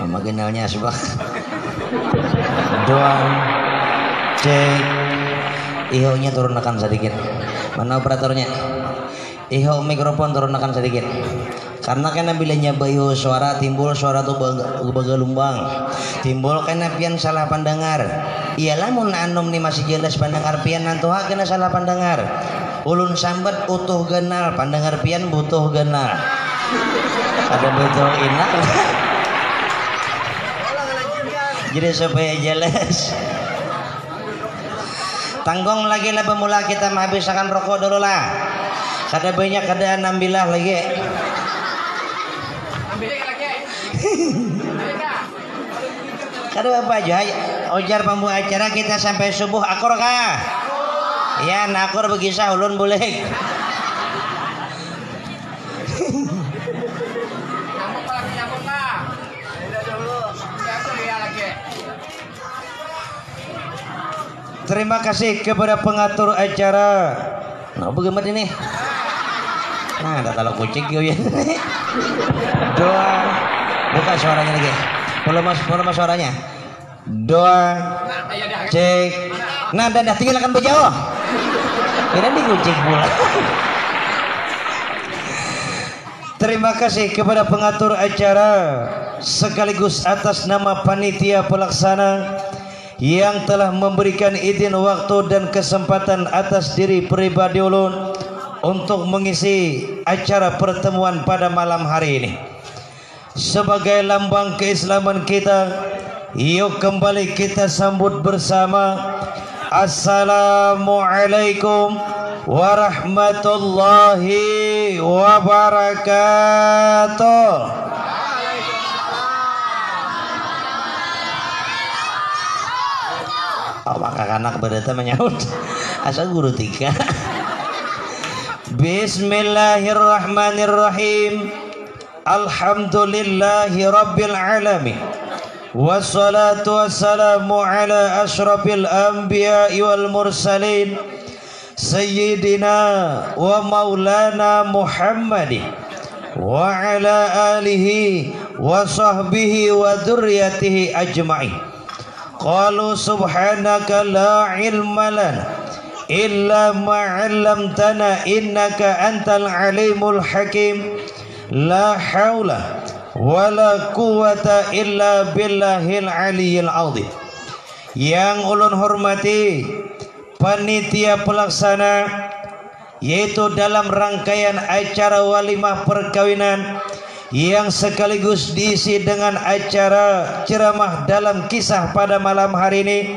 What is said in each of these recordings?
Makinalnya sebab doang cek iho-nya turunkan sedikit. Mana operatornya? Iho mikrofon turunkan sedikit. Karena kena bilanya bayu suara timbul suara tuh begelumbang. Timbul kena pian salah pendengar. Iyalah mun anom nih masih jelas pendengar pian nantuha kena salah pendengar. Ulun sambat utuh genal, pendengar pian butuh genal. Ada betul enak. Jadi supaya jelas. Tanggung lagi lah pemula kita menghabiskan rokok dulu lah. Kada banyak kada ambillah lagi. Kada apa aja. Ujar pembuat acara kita sampai subuh akur kah? Ya nakur begisah ulun boleh. Terima kasih kepada pengatur acara. Nah, bagaimana ini? Nah, ada kalau kucing ya. Doa. Buka suaranya lagi. Pola suaranya. Doa. Cek. Nah, dan tinggalkan bejauh. Kira di kucing pula. Terima kasih kepada pengatur acara sekaligus atas nama panitia pelaksana yang telah memberikan izin waktu dan kesempatan atas diri pribadi ulun untuk mengisi acara pertemuan pada malam hari ini. Sebagai lambang keislaman kita, yuk kembali kita sambut bersama. Assalamualaikum warahmatullahi wabarakatuh. Maka anak berita menyaut asal guru tiga. Bismillahirrahmanirrahim. Alhamdulillahi rabbil alamin. Wassalatu wassalamu ala ashrafil anbiya'i wal mursalin sayyidina wa maulana Muhammadin wa ala alihi wa sahbihi wa dzurriyyatihi ajma'in. Qalu subhanaka la ilma lana illa ma 'allamtana innaka antal alimul hakim. La haula wala quwwata illa billahil aliyyil azim. Yang ulun hormati panitia pelaksana, yaitu dalam rangkaian acara walimah perkawinan yang sekaligus diisi dengan acara ceramah dalam kisah pada malam hari ini,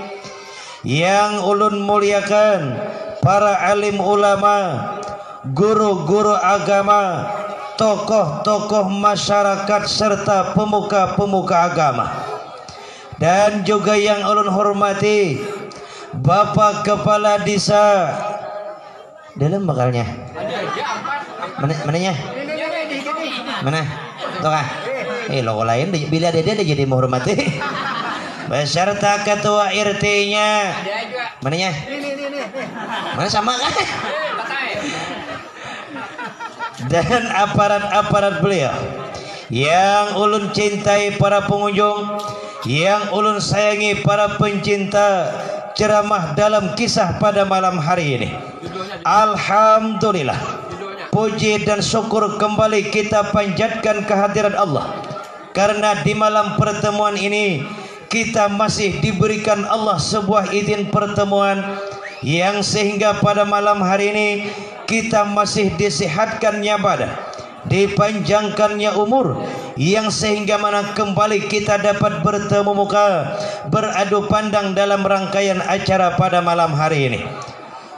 yang ulun muliakan para alim ulama, guru-guru agama, tokoh-tokoh masyarakat serta pemuka-pemuka agama, dan juga yang ulun hormati Bapak Kepala Desa dalam bakalnya mananya mana tuh kah logo lain bila dia jadi menghormati beserta ketua RT-nya mananya mana sama kan dan aparat-aparat beliau yang ulun cintai para pengunjung, yang ulun sayangi para pencinta ceramah dalam kisah pada malam hari ini. Alhamdulillah, puji dan syukur kembali kita panjatkan kehadirat Allah, karena di malam pertemuan ini kita masih diberikan Allah sebuah izin pertemuan yang sehingga pada malam hari ini kita masih disehatkannya badan, dipanjangkannya umur, yang sehingga mana kembali kita dapat bertemu muka, beradu pandang dalam rangkaian acara pada malam hari ini.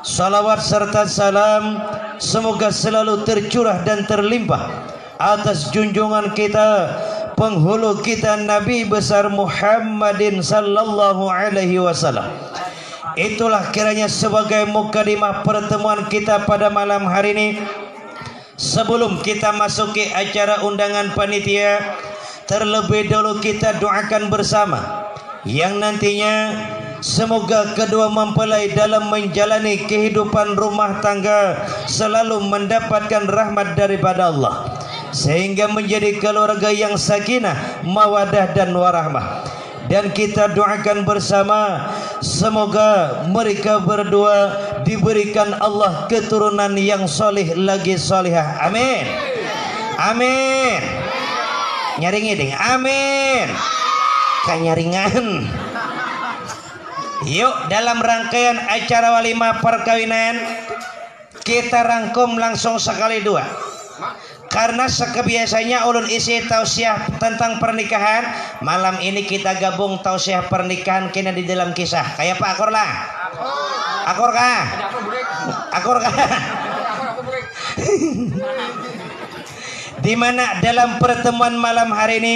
Salawat serta salam semoga selalu tercurah dan terlimpah atas junjungan kita, penghulu kita, Nabi besar Muhammadin sallallahu alaihi wasallam. Itulah kiranya sebagai mukadimah pertemuan kita pada malam hari ini. Sebelum kita masuki acara undangan panitia, terlebih dahulu kita doakan bersama yang nantinya semoga kedua mempelai dalam menjalani kehidupan rumah tangga selalu mendapatkan rahmat daripada Allah, sehingga menjadi keluarga yang sakinah, mawadah dan warahmah. Dan kita doakan bersama, semoga mereka berdua diberikan Allah keturunan yang soleh lagi solehah. Amin. Amin. Nyaring ding. Amin. Kanyaringan. Yuk, dalam rangkaian acara walimah perkawinan kita rangkum langsung sekali dua. Karena sekebiasanya ulun isi tausiah tentang pernikahan, malam ini kita gabung tausiah pernikahan kena di dalam kisah. Kayak Pak Akor lah. Akor kah? Akor kah? Dimana dalam pertemuan malam hari ini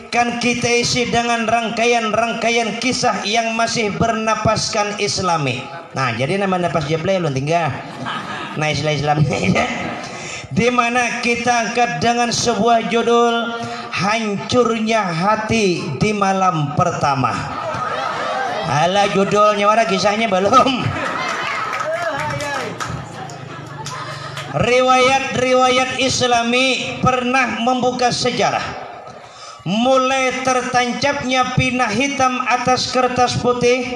kan kita isi dengan rangkaian-rangkaian kisah yang masih bernapaskan Islami. Nah, jadi nama napas jeblay ulun tinggal. Nah, istilah Islamnya. Di mana kita angkat dengan sebuah judul Hancurnya Hati di Malam Pertama. Alah, judulnya mana, kisahnya belum. Riwayat-riwayat Islami pernah membuka sejarah. Mulai tertancapnya pina hitam atas kertas putih,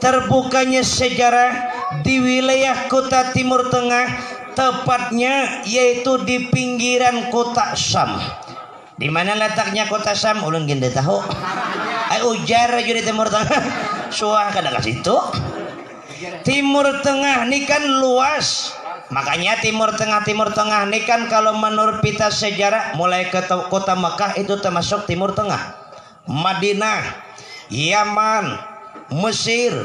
terbukanya sejarah di wilayah kota Timur Tengah, tepatnya yaitu di pinggiran kota Syam. Di mana letaknya kota Syam? Ulun gende tahu. Ujar aja di Timur Tengah. Suah kada ke situ. Timur Tengah ini kan luas. Makanya Timur Tengah ini kan kalau menurut pita sejarah mulai ke kota Mekah itu termasuk Timur Tengah. Madinah, Yaman, Mesir,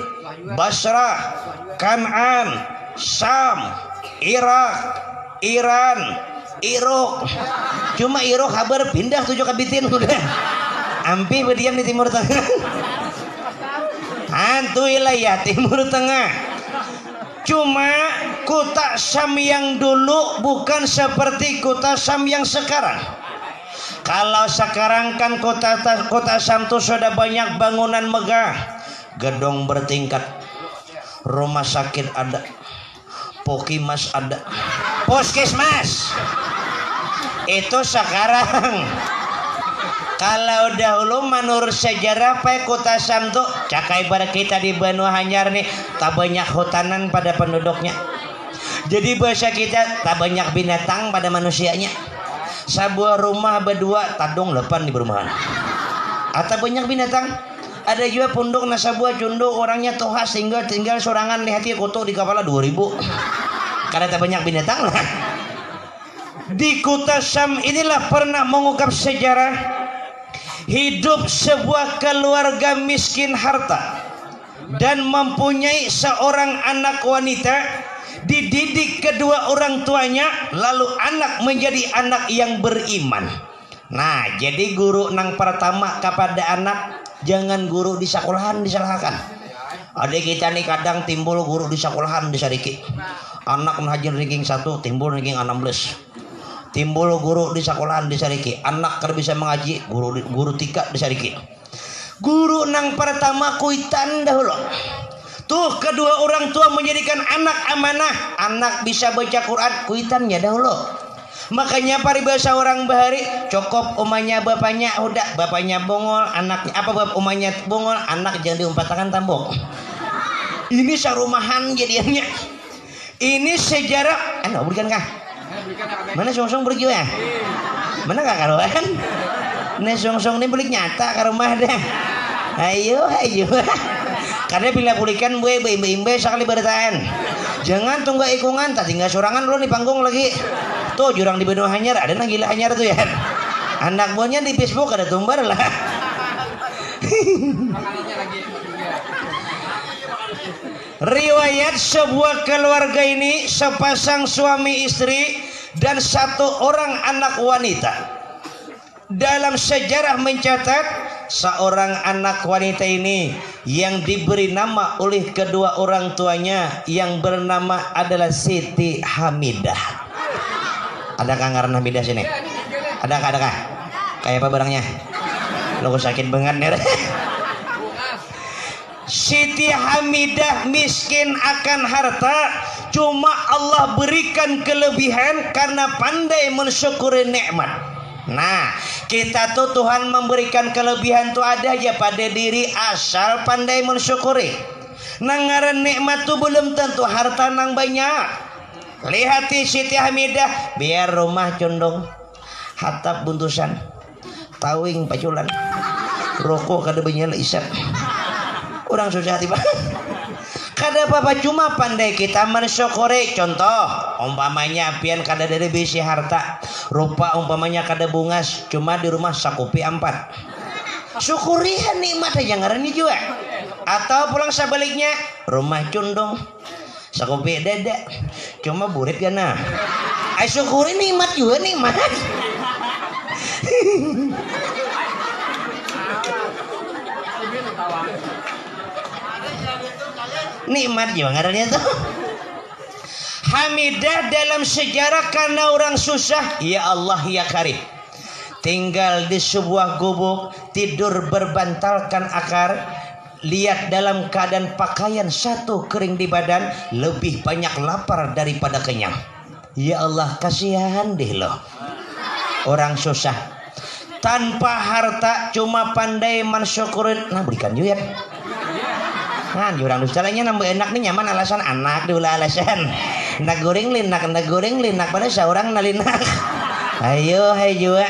Basrah, Kan'an, Syam, Irak, Iran, Irok. Cuma Irok kabar pindah 7 kabitin udah. Ampi berdiam di Timur Tengah. Hantu wilayah Timur Tengah. Cuma kota Syam yang dulu bukan seperti kota Syam yang sekarang. Kalau sekarang kan kota Syam itu sudah banyak bangunan megah, gedung bertingkat, rumah sakit ada, Pokimas ada, Puskesmas. Itu sekarang. Kalau dahulu menurut sejarah kota Syam tuh cakai pada kita di Banu Hanyar nih, tak banyak hutanan pada penduduknya. Jadi bahasa kita tak banyak binatang pada manusianya. Sebuah rumah berdua tadung lepan di perumahan. Atau banyak binatang. Ada juga punduk nasabuah cunduk orangnya toha sehingga tinggal sorangan di hati kotor di kepala 2000. Karena tak banyak binatang lah. Di kota Syam inilah pernah mengungkap sejarah hidup sebuah keluarga miskin harta dan mempunyai seorang anak wanita, dididik kedua orang tuanya, lalu anak menjadi anak yang beriman. Nah, jadi guru nang pertama kepada anak, jangan guru di sekolahan disalahkan. Ada kita nih kadang timbul guru di sekolahan disariki. Anak mengajar ranking 1 timbul ranking 16. Timbul guru di sekolahan disariki. Anak kan bisa mengaji, guru 3 disariki. Guru nang pertama kuitan dahulu. Tuh kedua orang tua menjadikan anak amanah. Anak bisa baca Quran, kuitannya dahulu. Makanya paribasa orang bahari cokop umanya bapaknya udah, bapaknya bongol, anaknya apa bap umanya bongol, anak jangan diumpatakan tambok. Ini sarumahan jadiannya. Ini sejarah. Anda berikan kah? Mana song-song pergi ya? Mana kak karuan? Nih song-song ini beli nyata ke rumah deh. Ayo. Karena bila pulikan gue imbe sekali bertahan. Jangan tunggu ikungan, tak tinggal sorangan lu di panggung lagi. Tuh jurang di Banu Hanyar ada nang gila Hanyar tuh ya. Anak buahnya di Facebook ada tumbar lah. Riwayat sebuah keluarga ini sepasang suami istri dan satu orang anak wanita. Dalam sejarah mencatat seorang anak wanita ini yang diberi nama oleh kedua orang tuanya yang bernama adalah Siti Hamidah. Adakah ngaran Hamidah sini? Adakah? Kayak apa barangnya? Lo sakit banget nih. Siti Hamidah miskin akan harta, Cuma Allah berikan kelebihan karena pandai mensyukuri nikmat. Nah, kita tuh Tuhan memberikan kelebihan tuh ada aja pada diri asal pandai mensyukuri. Nangaran nikmat tuh belum tentu harta nang banyak. Lihati Siti Hamidah, biar rumah condong, hatap buntusan, tawing paculan, rokok kada banyak isap. Orang susah tiba. Kada apa-apa, cuma pandai kita mensyukuri. Contoh, umpamanya pian kada dari bisi harta, rupa umpamanya kada bungas, cuma di rumah sakupi 4. Syukuri nikmat aja ngarannya juga. Atau pulang sebaliknya, rumah condong, sakupi dada, cuma burit ya nah. Ay syukuri nikmat juga nikmat. Nikmat juga ngarannya tuh. Hamidah dalam sejarah karena orang susah, ya Allah ya Karim. Tinggal di sebuah gubuk, tidur berbantalkan akar, lihat dalam keadaan pakaian satu kering di badan, lebih banyak lapar daripada kenyang. Ya Allah, kasihan deh loh orang susah. Tanpa harta, cuma pandai mensyukurin. Nah berikan juga. Nah, orang dustalanya nambah enak nih, nyaman alasan anak diulah alasan. Nak goreng linak pada seorang nalinak. Ayo, hai juga.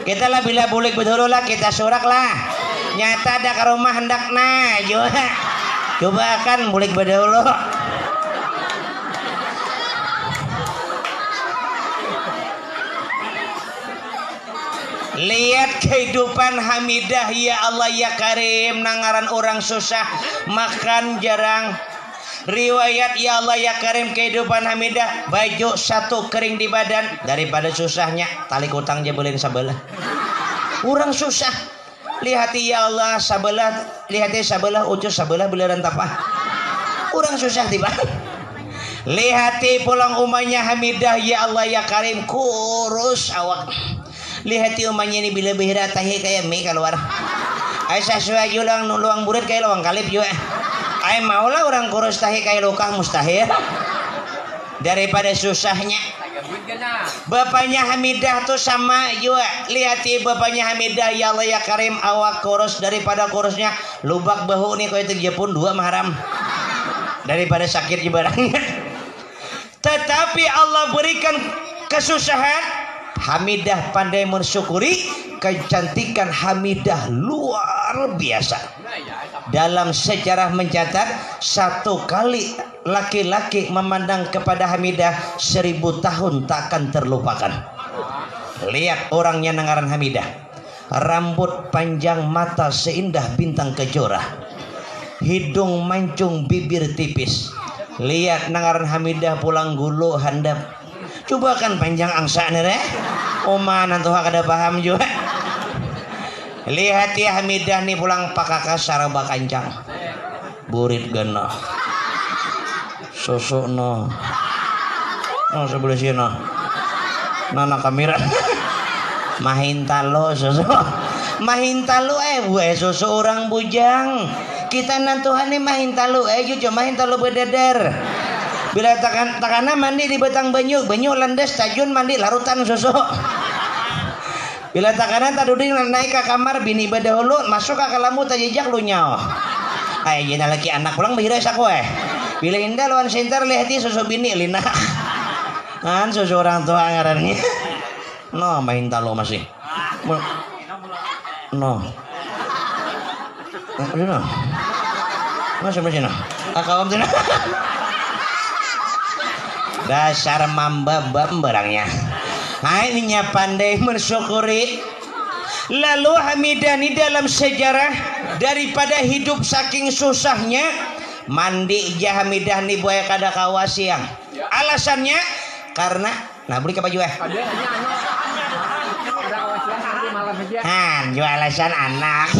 Kita lah bila bulik betul lah kita surak lah. Nyata ada ke rumah hendak nah juga. Coba akan bulik betul. Lihat kehidupan Hamidah, ya Allah ya Karim. Nangaran orang susah, makan jarang. Riwayat ya Allah ya Karim kehidupan Hamidah, baju satu kering di badan, daripada susahnya tali kutang jebelin sabelah. Orang susah, lihati ya Allah sabelah, lihati sabelah ucus sabelah belaran tapah. Orang susah tiba. Lihati pulang umahnya Hamidah, ya Allah ya Karim kurus awak. Lihati umahnya ini bila bihira tahi kayak mie keluar. Aisyah suai julang luang burit kayak luang kalip juga. Ay maulah orang kurus tahi kayak luka mustahil. Daripada susahnya. Bapaknya Hamidah tuh sama juga. Lihati bapaknya Hamidah, ya Allah ya Karim awak kurus, daripada kurusnya lubak bahu nih kau itu Jepun 2 maharam. Daripada sakit barangnya. Tetapi Allah berikan kesusahan. Hamidah pandai mensyukuri, kecantikan Hamidah luar biasa. Dalam sejarah mencatat, 1 kali laki-laki memandang kepada Hamidah 1000 tahun takkan terlupakan. Lihat orangnya nangaran Hamidah, rambut panjang, mata seindah bintang kejora, hidung mancung, bibir tipis. Lihat nangaran Hamidah pulang gulu handap. Coba kan panjang angsa nih Oma nanti kada paham juga. Lihat ya Hamidah nih pulang pakaka saraba kancang, burit gana, sosok no sebelah sini nana kamera, mahintalo sosok, mahintalo buah sosok orang bujang. Kita nantuhan nih mahintalo cuma mahintalo bededer. Bila takana mandi di batang banyu landas tajun mandi larutan susu. Bila takana taduding naik ke kamar bini badahulu masuk ke kalamu tajijak lu nyao. Ay jena laki anak pulang bahira saku Bila indah lawan senter lihati susu bini lina. Kan susu orang tua ngarannya. No main talo masih. No. No. Masih no. Akawam tina. Dasar mamba barangnya. Akhirnya pandai mensyukuri. Lalu Hamidah ini dalam sejarah daripada hidup saking susahnya mandi jah Hamidah ini buaya kada kawa siang. Alasannya karena nah beli ke baju jual alasan anak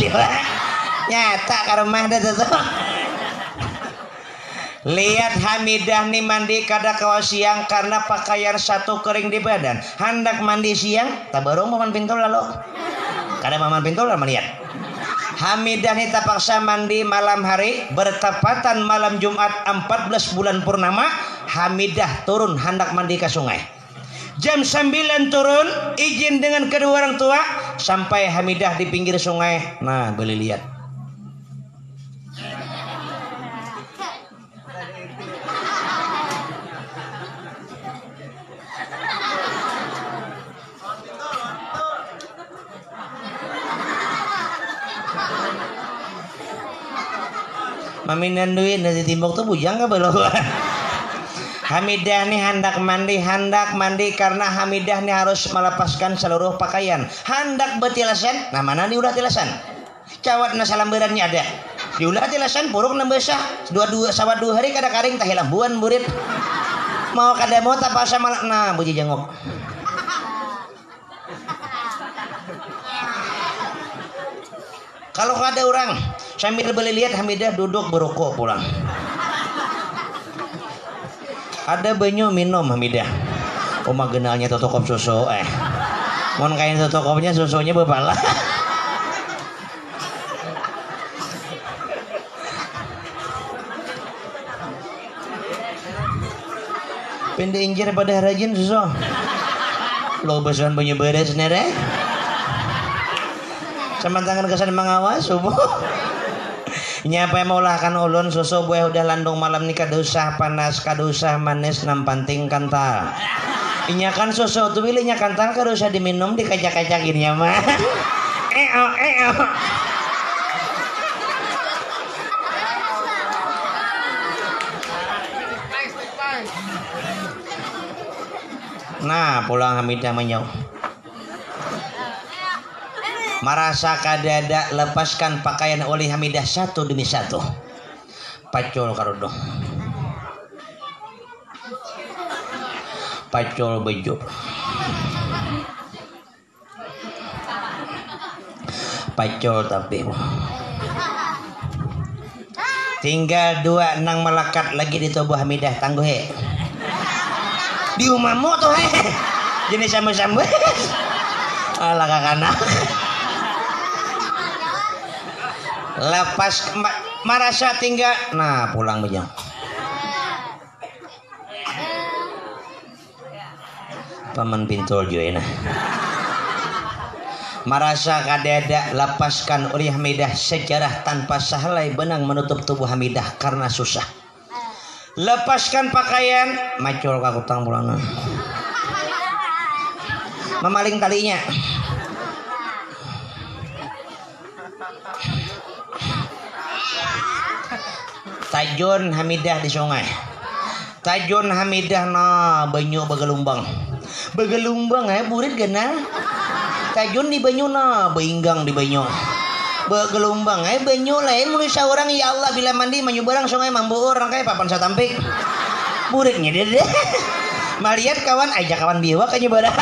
nyata ke rumah dah tuh. Lihat Hamidah nih mandi kada kawa siang karena pakaian satu kering di badan. Hendak mandi siang, tak baru maman pintu lalu. Kada maman pintu lah melihat. Hamidah nih terpaksa mandi malam hari bertepatan malam Jumat 14 bulan purnama. Hamidah turun hendak mandi ke sungai. Jam 9 turun izin dengan kedua orang tua sampai Hamidah di pinggir sungai. Nah, boleh lihat. Maminan duit nanti timbuk tuh bujang ke belum? Hamidah nih hendak mandi karena Hamidah nih harus melepaskan seluruh pakaian. Hendak betilasan, nah mana nih udah tilasan? Cawat na salamberannya ada. Diulah tilasan puruk nembesah. Dua hari kada karing tah hilang buan murid. Mau kada mau tak pasal malah nah buji jenguk. Kalau ada orang sambil beli lihat Hamidah duduk berokok pulang. Ada banyu minum Hamidah. Oma genalnya tutokop susu Mon kain tutokopnya susunya bepala. Pindah injir pada rajin susu. Lo besuan banyu beres nere. Sama tangan kesan mengawas subuh. Nyapa yang maulahkan ulun susu buah udah landung malam nih kada usah panas kada usah manis nampanting kantal. Inyakan susu tuh pilihnya kantal kada usah diminum dikacak-kacakin ya mah. Nah pulang Hamidah menyau. Merasa kadada lepaskan pakaian oleh Hamidah satu demi satu. Pacul karudung. Pacul baju. Pacul tapi. Tinggal dua nang melekat lagi di tubuh Hamidah tangguh he. Di rumahmu tuh he. Jenis sama-sama. Alah kakana. Lepas merasa tinggal nah pulang bejang. Paman pintul juga nah. Merasa kadada lepaskan oleh Hamidah sejarah tanpa sahalai benang menutup tubuh Hamidah karena susah. Lepaskan pakaian macul kakutang pulang. Memaling talinya. Tajun Hamidah di sungai. Tajun Hamidah nah banyu begelumbang. Begelumbang burit gana. Tajun di banyu nah beinggang di banyu. Begelumbang banyu lain manusia orang ya Allah bila mandi banyu barang sungai mambu orang kayak papan satampik. Buritnya dia deh. Malihat kawan ajak kawan biwa kayaknya barang.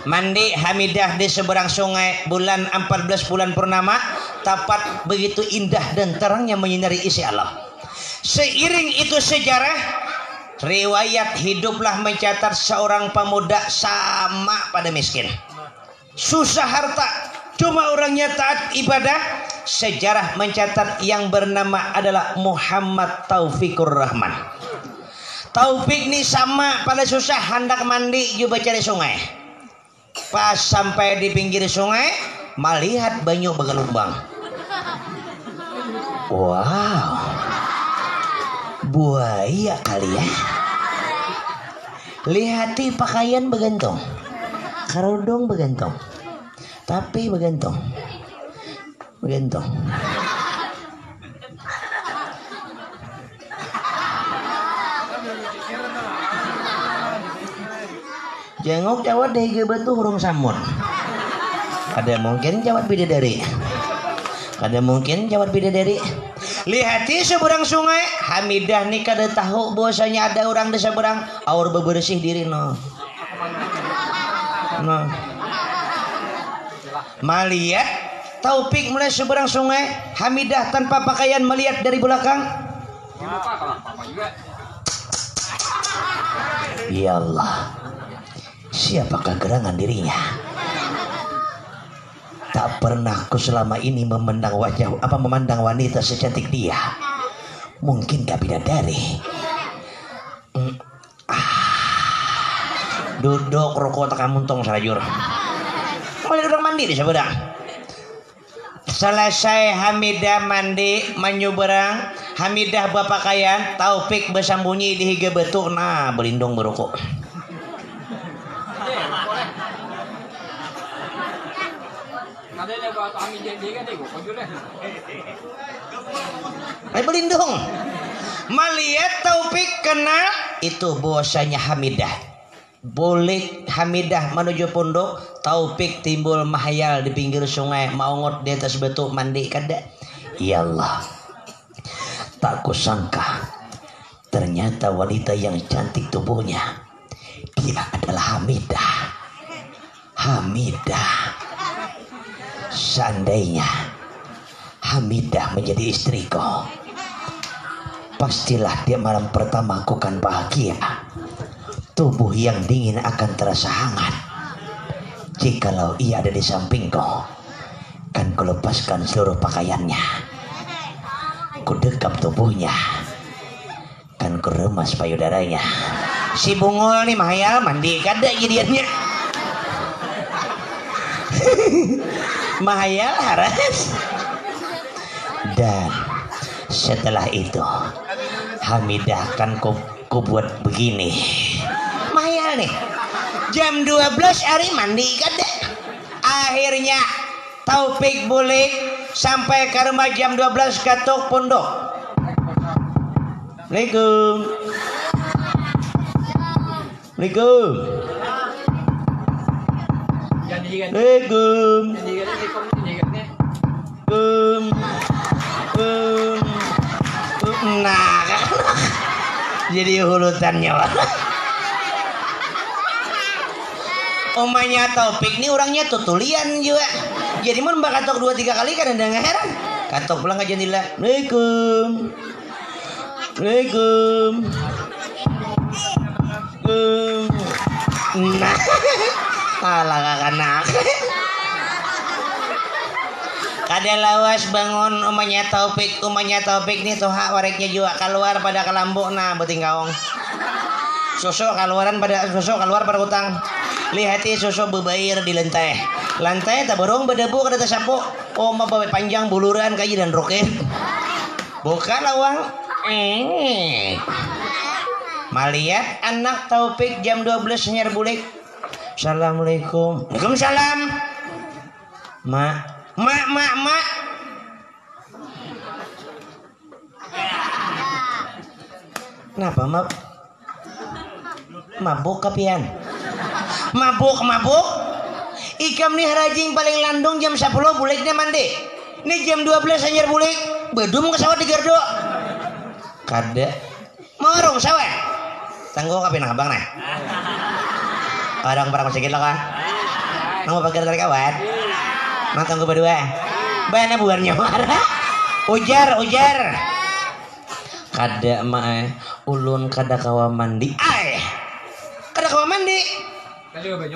Mandi Hamidah di seberang sungai bulan 14 bulan purnama tepat begitu indah dan terangnya menyinari isi alam. Seiring itu sejarah riwayat hiduplah mencatat seorang pemuda sama pada miskin. Susah harta cuma orangnya taat ibadah. Sejarah mencatat yang bernama adalah Muhammad Taufikur Rahman. Taufik ini sama pada susah hendak mandi juga cari sungai. Pas sampai di pinggir sungai melihat banyu begelumbang. Wow, buaya kali ya. Lihati pakaian begantung, kerudung begantung, tapi begantung. Jenguk cawat deh batu hurung samun. Ada mungkin cawat bidadari. Ada mungkin cawat bidadari. Lihati seberang sungai Hamidah nih kada tahu bahwasanya ada orang di seberang aur bebersih diri no. Melihat Taufik mulai seberang sungai Hamidah tanpa pakaian melihat dari belakang. Ya Allah. Siapakah gerangan dirinya? Tak pernah ku selama ini memandang wanita secantik dia. Mungkin gak bidadari. Duduk rokok tak muntung sarajur. Mulai duduk mandi di seberang. Selesai Hamidah mandi menyuberang, Hamidah bapakayan, Taufik bersambunyi di higa betuk, nah berlindung berokok. Berlindung. Melihat Taufik kenal itu bahwasanya Hamidah. Boleh Hamidah menuju pondok, Taufik timbul mahayal di pinggir sungai, maungot di atas batu mandi kada. Ya Allah, tak kusangka ternyata wanita yang cantik tubuhnya dia adalah Hamidah. Hamidah. Seandainya Hamidah menjadi istriku, pastilah dia malam pertama aku kan bahagia. Tubuh yang dingin akan terasa hangat. Jikalau ia ada di sampingku, kan ku lepaskan seluruh pakaiannya, ku dekap tubuhnya, kan ku remas payudaranya. Si bungul nih mahayal mandi kada jadiannya. Mahayal haras. Dan setelah itu Hamidah kan ku buat begini. Mahayal nih, jam 12 hari mandi kada. Akhirnya Taufik bulik sampai ke rumah jam 12 katuk pondok. Assalamualaikum. Assalamualaikum. Assalamualaikum. Nah, jadi hulutannya. Omanya Taufik ini orangnya tutulian juga. Jadi mun mbak katok 2-3 kali kan ada heran. Katok pulang aja nila. Assalamualaikum. Assalamualaikum. Nah, alah kakak. Kada lawas bangun omanya Taufik nih tuh hak wareknya juga keluar pada kelambuk nah beting kaong. Sosok keluar pada utang. Lihati sosok bebair di lantai. Lantai tak borong berdebu kada tersapu. Oma bawa panjang buluran kaji dan roket. Buka lawang. Malihat anak Taufik jam 12 nyar bulik. Assalamualaikum. Waalaikumsalam. Mak. Kenapa mabuk kapian? Mabuk. Ikam nih rajing paling landung jam 10 buliknya mandi. Ini jam 12 anyar bulik. Bedum ke sawah di gardo. Kada. Morong sawah. Tanggo kapian abang nah. Kadang perang sedikit lah kan. Nang pakai tarik awat. Nang gue berdua. Bana buar nyawar. Ujar. Kada mah ulun kada kawa mandi. Kada kawa mandi.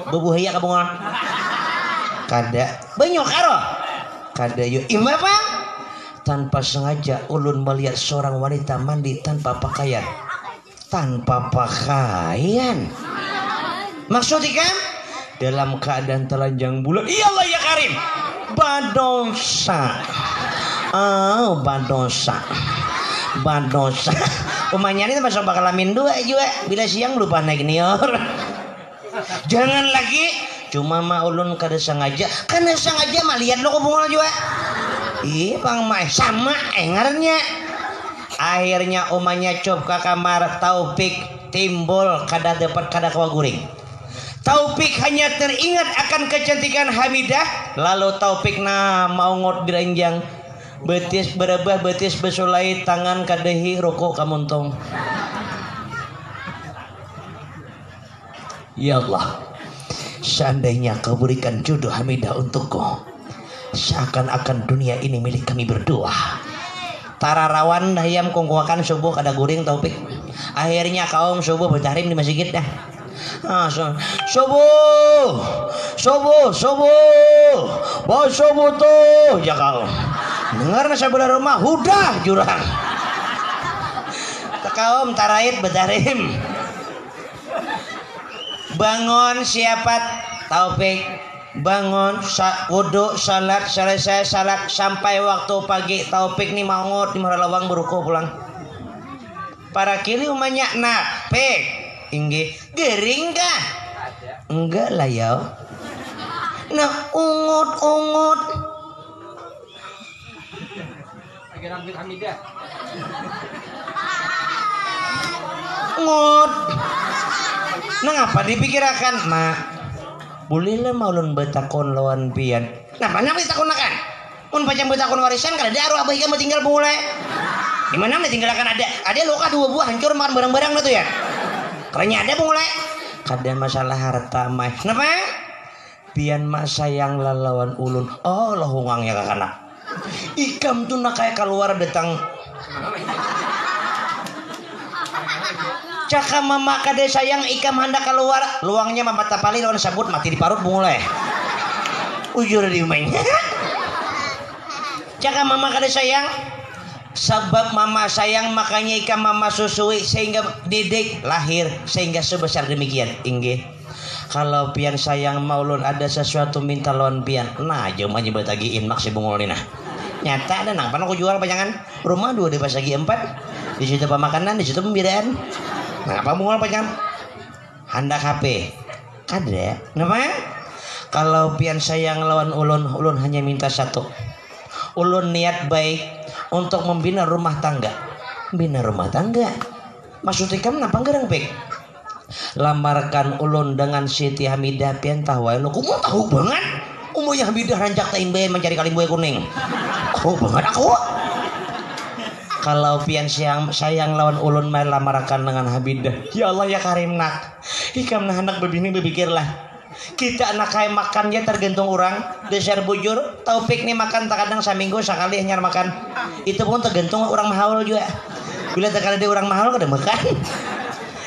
Bebuhaya ka bunga. Kada banyak karo. Kada yuk imah bang. Tanpa sengaja ulun melihat seorang wanita mandi tanpa pakaian. Maksudnya kan dalam keadaan telanjang bulat. Ya Allah ya Karim. Badosa. Umanya ini masuk bakal amin 2 juga. Bila siang lupa naik nior. Jangan lagi. Cuma ulun kada sengaja. Karena sengaja mah lihat lo kubungol juga. Ih bang mah sama engarnya. Akhirnya umanya cop ke kamar Taufik timbul kada kawa guring. Taufik hanya teringat akan kecantikan Hamidah. Lalu Taufik mau ngot diranjang. Betis berebah betis besulai tangan kadehi rokok kamuntong. Ya Allah, seandainya kau berikan jodoh Hamidah untukku, seakan-akan dunia ini milik kami berdua. Tararawan hayam kongkoakan subuh kada guring Taufik. Akhirnya kaum subuh bertahrim di masjid dah. Subuh. Bos subuh tuh. Ya kau. Dengar na sebelah rumah, hudah jurang. Takaom taraid betarim. Bangun siapa Taufik, bangun wudu salat selesai salat sampai waktu pagi Taufik nih maungut di maralawang beruko pulang. Para kili umanya napek inggih gering kah? Enggak lah ya. Nah ungut. Ngut. Nah ngapa dipikirakan mak bolehlah maulun betakon lawan pian nah mana betakonakan mun pacang betakon warisan kada ada arwah abah ikan tinggal mulai di mana tinggalkan ada loka 2 buah hancur makan barang-barang na tuh ya kerennya ada mulai kada masalah harta mah kenapa pian mak sayang lawan ulun oh lohungangnya kakana ikam tuh nak kayak keluar datang caka mama kade sayang ikam hendak keluar luangnya mama tapali lawan sabut mati di parut mulai ujur di mainnya caka mama kade sayang sebab mama sayang makanya ikam mama susui sehingga didik lahir sehingga sebesar demikian inggih kalau pian sayang maulun ada sesuatu minta lawan pian nah jom aja betagiin mak si bungul nina nyata ada nang panah aku jual panjangan rumah 2 di pasagi 4 di situ pemakanan di situ pembiraan. Nah, apa mungkin panjang? Handak HP. Kada. Kenapa? Kalau pian sayang lawan ulun hanya minta satu. Ulun niat baik untuk membina rumah tangga. Bina rumah tangga. Maksudnya kamu napa gerang pek? Lamarkan ulun dengan Siti Hamidah pian tahu lu kumu tahu banget. Umunya Hamidah rancak taimbe mencari kalimboy kuning. Oh banget aku. Kalau pian sayang lawan ulun main lamarakan dengan Hamidah ya Allah ya Karim nak ikam nah anak bebini berpikirlah kita anak kayak makannya tergantung orang dasar bujur Taufik nih makan tak kadang seminggu sekali hanya makan itu pun tergantung orang mahal juga bila tak ada orang mahal kada makan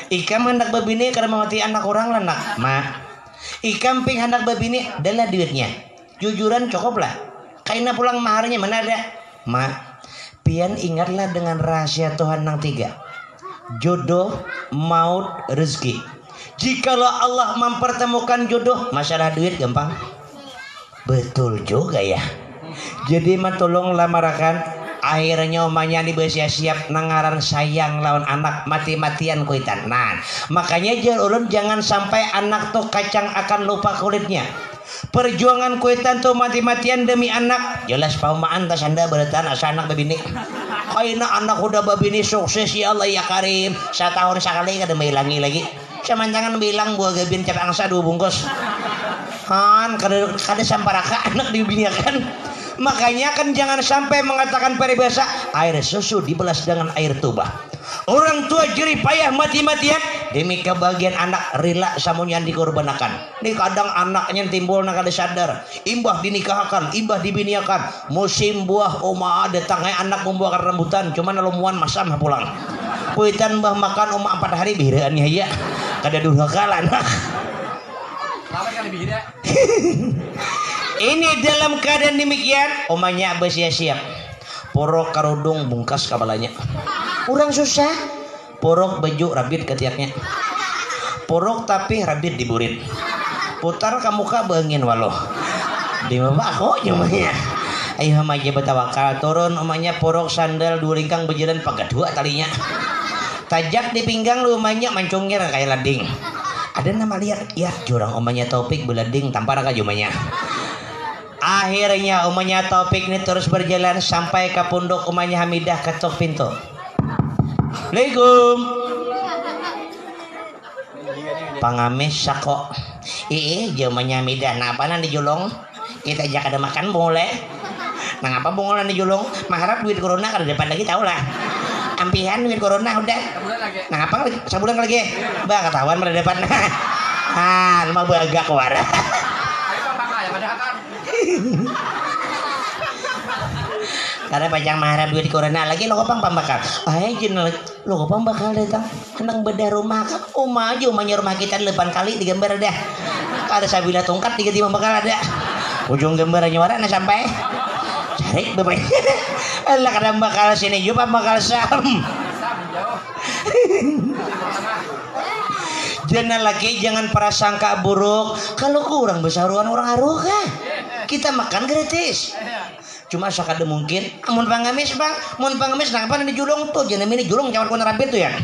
ikam hendak bebini kada mati anak orang lah nak mak ikam ping hendak bebini adalah duitnya jujuran cukup lah kaina pulang maharnya mana ada mak pian ingatlah dengan rahasia Tuhan yang 3 jodoh maut rezeki jikalau Allah mempertemukan jodoh masalah duit gampang betul juga ya jadi tolong lamarakan akhirnya omanya dibesia siap nangaran sayang lawan anak mati-matian kuitan nah makanya ulun jangan sampai anak tuh kacang akan lupa kulitnya perjuangan kuitan tuh mati-matian demi anak jelas paumaan tas anda beratan asa anak babini kaina anak udah babini sukses ya Allah ya Karim setahun sekali kada mailangi lagi samantangan bilang buah gabin cap angsa 2 bungkus kan kada samparaka anak dibiniakan makanya kan jangan sampai mengatakan peribahasa air susu dibelas dengan air tuba orang tua jerih payah mati-matian demi kebahagiaan anak rela samunyan dikorbankan ini kadang anaknya timbul nak kada sadar imbah dinikahkan imbah dibiniakan musim buah oma datangnya anak membuahkan rambutan cuman lumuan masam pulang kuitan mbah makan oma 4 hari bihiraannya ya kada durhaka anak ini dalam keadaan demikian omanya abah siap porok karudung bungkas kabalanya kurang susah porok baju rabit ketiaknya porok tapi rabit diburit putar ke muka bangin waloh di mama aku nyumanya ayo maja betawakal turun omanya porok sandal 2 lingkang berjalan pakai 2 talinya tajak di pinggang lumanya mancungir kayak lading ada nama lihat ya jurang omanya Taufik belading tampar ka jumanya akhirnya omanya Taufik ini terus berjalan sampai ke punduk omanya Hamidah ketok pintu Assalamualaikum pangamis sako jamanya Hamidah nah apa nanti julung kita ajak ada makan boleh nah apa bungol nanti julung mengharap duit corona kada depan lagi tau lah ampihan duit corona udah nah apa sebulan lagi bah ketahuan pada depan lemah bagak keluar karena pajang maharap duit corona lagi lo kopang pambakar ayo lo kapan bakal datang hendak bedah rumah kan maju umahnya rumah kita 8 kali digambar dah ada sabila tongkat 3 bakal ada ujung gambarannya warna sampai cari bapak Allah kadang bakal sini juga bakal sam jangan lagi jangan prasangka buruk kalau kurang besaruan orang aruh kan kita makan gratis cuma sakada mungkin mun pangamis bang mun pangamis kenapa di julung tuh jangan ini julung campur kuna rapi tuh ya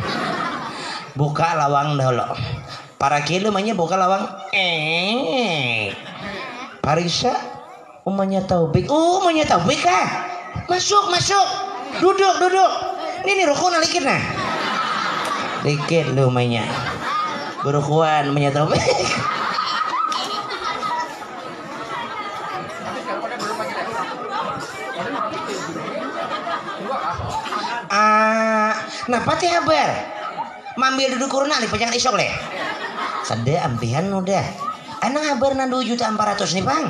buka lawang dahulu para kilo namanya buka lawang Parisa umanya Taufik kah masuk duduk ini rukun alikir nah dikit lu mainnya berukuan umanya Taufik nah pati habar mambil duduk kuruna nih pejangan isok leh kada ampihan udah anak habar na 2.400.000 nih bang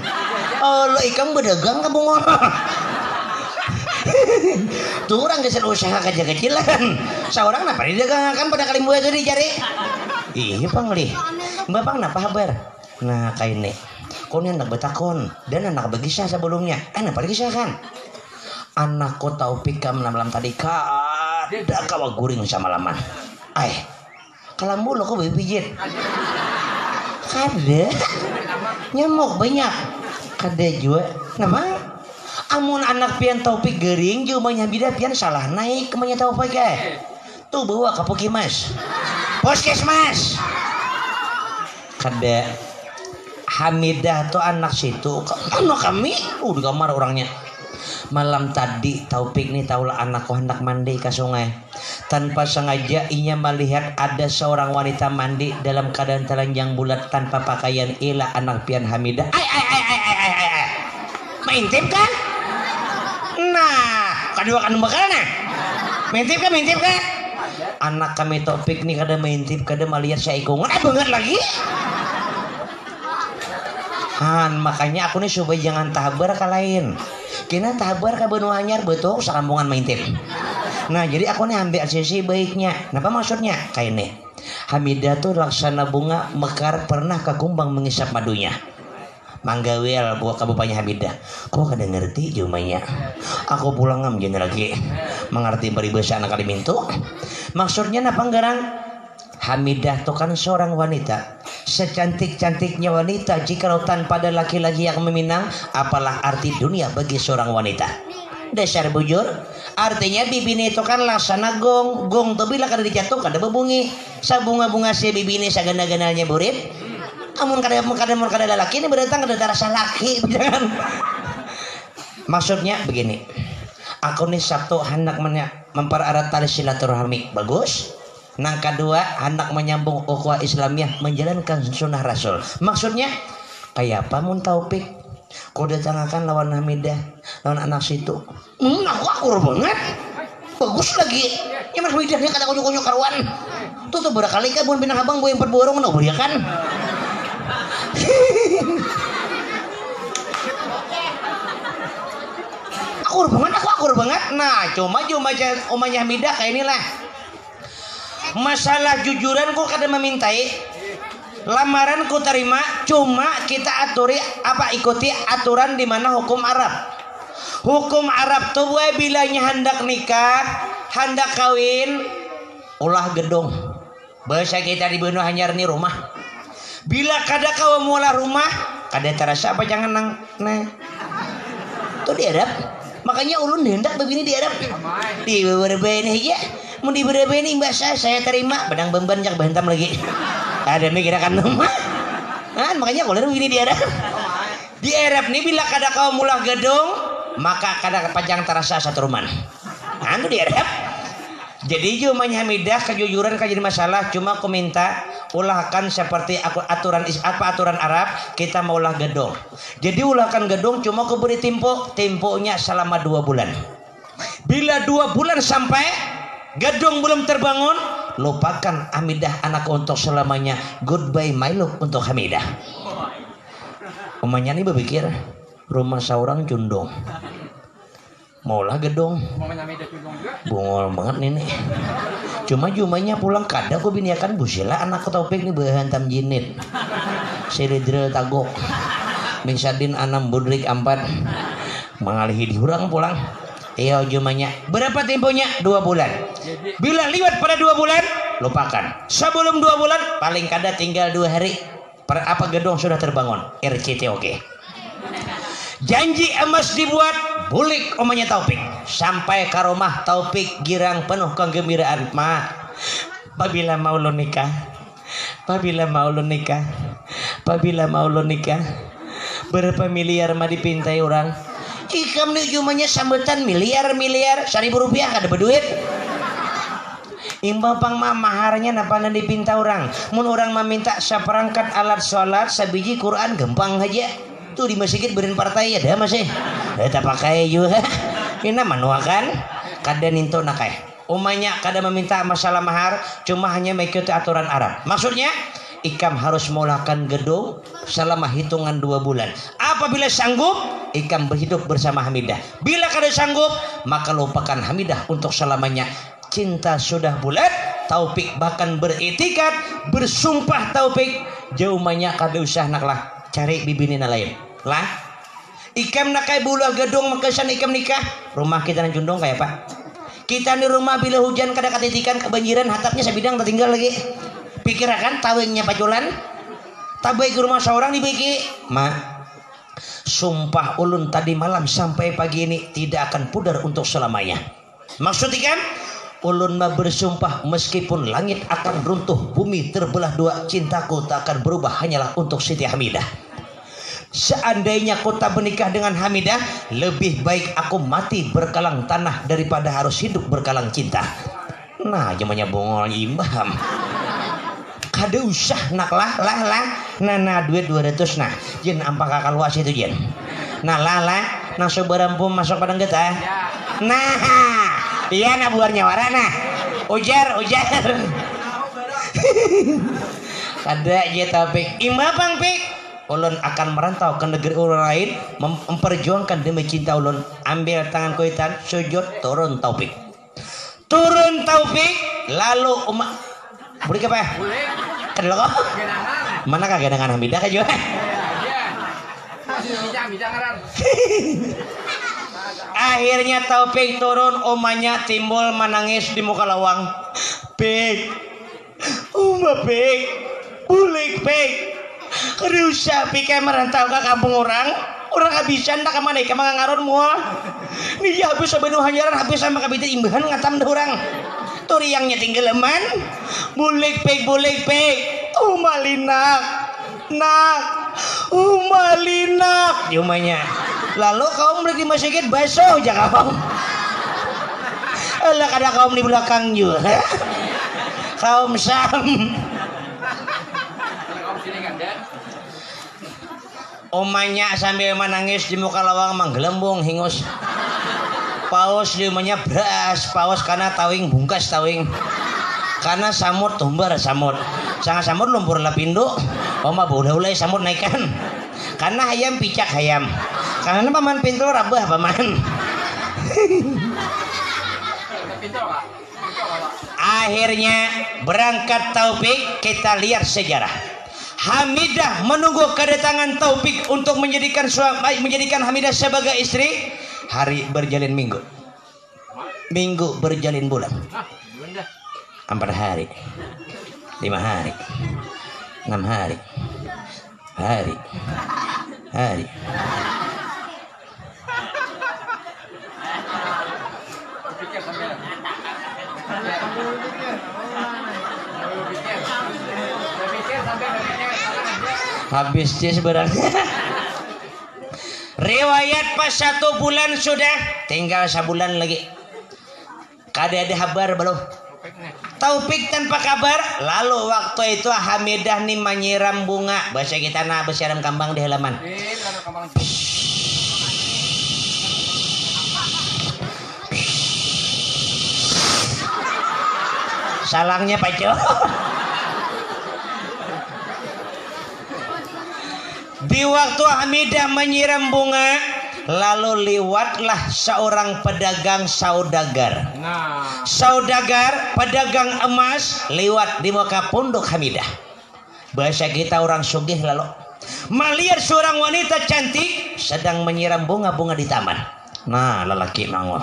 oh lo ikam berdagang kamu tuh orang geser usaha kecil-kecilan seorang napa didagangkan pada kali buat itu dicari iya bang lih bapak napa habar nah kayak ini kau ini anak betakon dan anak begisah sebelumnya anak begisah kan anakku Taufik kam malam tadi kada kawa guring sama laman kalau mulu kau pijit kada nyamuk banyak kada juga nama amun anak pian Taufik gering jumanya bida pian salah naik kemanya Taufik tuh bawa ke Puskesmas kada Hamidah tuh anak situ anak kami di kamar orangnya malam tadi Taufik nih taulah anakku hendak mandi ke sungai tanpa sengaja ia melihat ada seorang wanita mandi dalam keadaan telanjang bulat tanpa pakaian ilah anak pian Hamidah maintip kan nah kedua kan bakal nah maintip kan anak kami Taufik nih kada maintip kada melihat saya ikungan banget lagi makanya aku nih supaya jangan tabar ke lain kena tabar ke benua anyar betul sekampungan maintip nah jadi aku nih ambil sisi baiknya apa maksudnya kayak ini Hamidah tuh laksana bunga mekar pernah ke kumbang mengisap madunya manggawel buat kabupanya Hamidah kok kada ngerti jumanya aku pulang ngamjen lagi mengerti peribahasa anak kali mintu maksudnya napa ngarang Hamidah tuh kan seorang wanita secantik-cantiknya wanita jika tanpa ada laki-laki yang meminang apalah arti dunia bagi seorang wanita dasar bujur artinya bibini itu kan laksana gong tuh bila kada dijatuh kada bebungi sabunga-bunga si bibini sagana-gananya burit amun kada ada laki ini berdatang kada rasa laki jangan maksudnya begini aku nih Sabtu hendak mempererat tali silaturahmi bagus nang kedua hendak menyambung ukhuwah Islamiyah menjalankan sunnah Rasul maksudnya kayak apa mun Taufik kau datangkan lawan Hamidah lawan anak situ aku akur banget bagus lagi ya mas Hamidahnya kada konyok karuan tuh berakali kan mun binang abang boyang perborong no ya kan akur banget nah cuma omanya Hamidah kayak inilah masalah jujuran kok kada memintai lamaran ku terima cuma kita ikuti aturan di mana hukum Arab tuh gue bilanya hendak nikah hendak kawin ulah gedong bahasa kita di benua anyar nih rumah bila kada kau mula rumah kada terasa apa jangan nang nah tuh di Arab makanya ulun hendak begini di Arab di beberapa ini aja mau di beberapa ini bahasa saya terima bedang beban jak bantam lagi ada mikirakan rumah makanya kalau begini di Arab nih bila kada kau mulah gedung maka kada panjang terasa satu rumah itu di Arab jadi jumanya Hamidah kejujuran jadi masalah cuma aku minta ulahkan seperti aturan Arab kita mau ulah gedung jadi ulahkan gedung cuma aku beri temponya selama 2 bulan bila 2 bulan sampai gedung belum terbangun lupakan Hamidah anak untuk selamanya goodbye my love untuk Hamidah umanya nih berpikir rumah seorang cundung maulah gedung bungol banget nih Cuma jumanya pulang kada ku biniakan busila anak Taufik nih behantam jinit. Siridril tagok. Mingsadin anam budrik ampat. Mangalihi diurang pulang. Iya jumanya. Berapa temponya? 2 bulan. Bila liwat pada 2 bulan, lupakan. Sebelum 2 bulan, paling kada tinggal 2 hari. Apa gedung sudah terbangun. RCT oke. Janji emas dibuat, bulik omanya Taufik. Sampai ke rumah Taufik girang penuh kegembiraan. Ma, apabila mau lo nikah, apabila mau lo nikah, apabila mau lo nikah, berapa miliar mah dipintai orang? Ikam nih cumanya sambutan miliar, 1.000 rupiah kada berduit. Imbau pang mah maharnya napa dipinta orang. Mun orang meminta seperangkat alat sholat, sabiji Quran gampang aja. Tuh di masjid berin partai ada masih. Kita pakai juga. Ini manuakan kada ninto nakai. Umanya kada meminta masalah mahar, cuma hanya mengikuti aturan Arab. Maksudnya ikam harus mulakan gedung selama hitungan 2 bulan. Apabila sanggup, ikam berhidup bersama Hamidah. Bila kada sanggup, maka lupakan Hamidah untuk selamanya. Cinta sudah bulat, Taufik bahkan beretikat, bersumpah Taufik, jaumanya kada usah naklah cari bibinina lain. Lah, ikam nakai bula gedung makasan ikam nikah. Rumah kita nang jundong kayak Pak. Kita di rumah bila hujan kada katitikan kebanjiran hatapnya sebidang tertinggal lagi. Pikirakan tawingnya paculan. Tabai ke rumah seorang dibiki. Ma, sumpah ulun tadi malam sampai pagi ini tidak akan pudar untuk selamanya. Maksud ikam? Ulun mah bersumpah meskipun langit akan runtuh, bumi terbelah 2, cintaku tak akan berubah hanyalah untuk Siti Hamidah. Seandainya kau tak menikah dengan Hamidah, lebih baik aku mati berkalang tanah daripada harus hidup berkalang cinta. Nah, jamanya bongol imbam. Kada usah nak lah. Nah duit 200 nah. Jen ampak kakak luas itu jen. Nah lah. Nang sobarampu masuk padang getah. Nah. Iya na buarnya warana. Ujar. Kada je Taufik. Imbapang Pik. Ulun akan merantau ke negeri orang lain, memperjuangkan demi cinta ulun. Ambil tangan kuitan, sujud, turun Taufik. Turun Taufik, lalu boleh apa ya? Boleh. Kedua kok? Mana kagak dengan Hamidah kan juga? Akhirnya Taufik turun, omanya timbul menangis di muka lawang. Pik, Pik, bulik Pik. Kerusah Pik merantau ke kampung orang habisan tak kemana ke mangaron mual. Nih habis sebenuh hanyaran habis sama kabita imbahan ngatam dah orang. Turi yang nyeting geleman. Bulik Pik. Umalinak. Umalinak. Diumanya. Lalu kaum lagi masjid basuh aja kaum. Alah ada kaum di belakang juga. Kaum Sam. Omanya sambil menangis di muka lawang menggelembung hingus. Paus di umanya beras. Paus karena tawing bungkas tawing. Karena samut tumbar samut. Sangat samut lumpur lapindo. Oma boleh samut naikkan. Karena ayam picak ayam. Karena paman pintu rabah paman. Akhirnya berangkat Taufik. Kita lihat sejarah. Hamidah menunggu kedatangan Taufik untuk menjadikan Hamidah sebagai istri. Hari berjalin minggu, minggu berjalin bulan, 4 hari, 5 hari, 6 hari, hari. Habis dia sebenarnya. Riwayat pas 1 bulan sudah, tinggal sebulan lagi. Kada ada kabar belum. Taufik tanpa kabar. Lalu waktu itu Hamidah nih menyiram bunga. Bahasa kita nah bersiram kambang di halaman. Salangnya paco. Di waktu Hamidah menyiram bunga, Lalu liwatlah seorang pedagang saudagar. Saudagar pedagang emas liwat di muka punduk Hamidah. Bahasa kita orang sugih lalu melihat seorang wanita cantik sedang menyiram bunga-bunga di taman. Nah, lelaki nangol.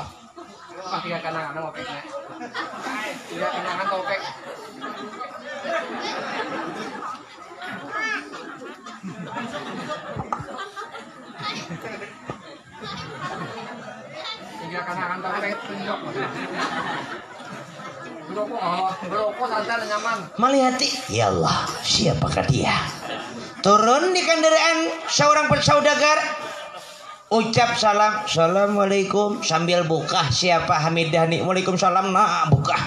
Melihati, ya Allah, siapakah dia? Turun di kendaraan seorang saudagar, ucap salam, assalamualaikum sambil buka. Siapa Hamidah nih? Waalaikumsalam. Nah, buka.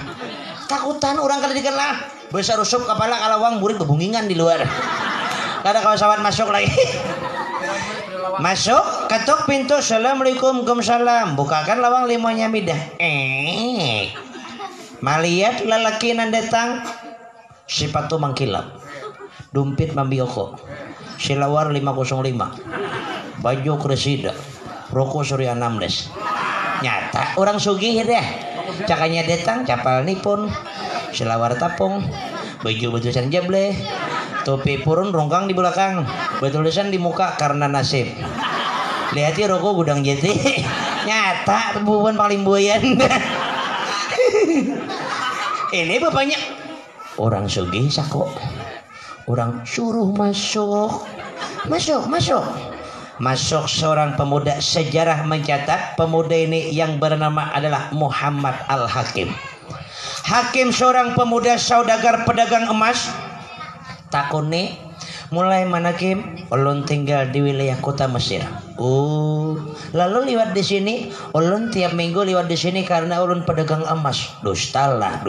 Takutan orang kada dikenal. Besar usuk kepala kalawang murid bebungingan di luar. Kada kawasawan masuk lagi. Masuk, ketuk pintu, assalamualaikum, waalaikumsalam. Bukakan lawang limanya Hamidah. Malihat lelaki nan datang, sipatu mangkilap, dumpit mambioko, silawar 505, baju kresida, rokok surya 16. Nyata orang sugih deh. Cakanya datang, capal nipun, silawar tapung, baju betusan jable, topi purun rongkang di belakang, betulisan di muka karena nasib. Lihati rokok gudang jati. Nyata bukan paling buayan. Ini bapaknya orang sugih sako. Orang suruh masuk. Masuk seorang pemuda. Sejarah mencatat pemuda ini yang bernama adalah Muhammad Al-Hakim. Hakim seorang pemuda saudagar pedagang emas. Takune mulai mana Kim? Ulun tinggal di wilayah kota Mesir. Lalu liwat di sini. Ulun tiap minggu liwat di sini karena ulun pedagang emas. Dustalah.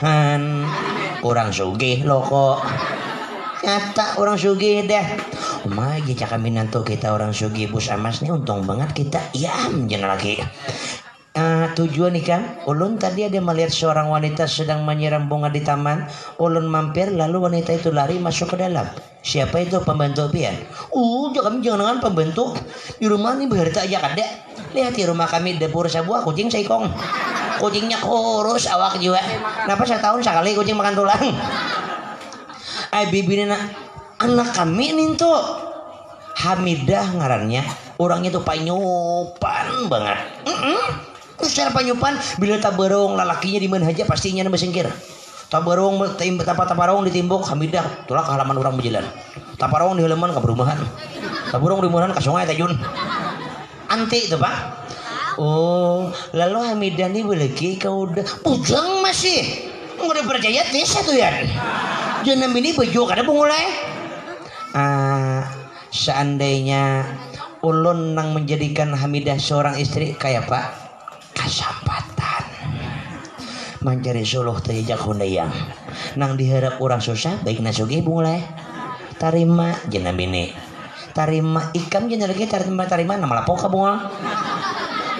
Han, orang sugih lo kok. Nyata orang sugih dah. Umay jika kami nanto kita orang sugih bus emas nih untung banget kita. Iam jangan lagi. Tujuan nih kan, ulun tadi ada melihat seorang wanita sedang menyiram bunga di taman. Ulun mampir, lalu wanita itu lari masuk ke dalam. Siapa itu? Pembantu pian? Jangan pembantu. Di rumah nih berita aja kada. Lihat di rumah kami dapur sebuah kucing saikong. Kucingnya kurus awak juga. Kenapa setahun sekali kucing makan tulang? Bibirnya anak kami nih tuh Hamidah ngarannya. Orangnya tuh panyupan banget. Secara panyupan bila tabarong lalakinya di mana aja pastinya nama singkir. Tabarong ditimbuk Hamidah tulak ke halaman orang berjalan. Tabarong di halaman ke perumahan. Tabarong di perumahan ke sungai Tajun. Anti itu Pak. Lalu Hamidah nih lagi kau udah pujang masih udah percaya desa tuh ya. Jangan ini baju kada pengulai. Seandainya ulun nang menjadikan Hamidah seorang istri kayak Pak kesempatan mencari suluh terjejak hundayang nang diharap orang susah baik nasugi mulai tarima jenam ini tarima ikam jenam lagi tarima nama lapok kabungol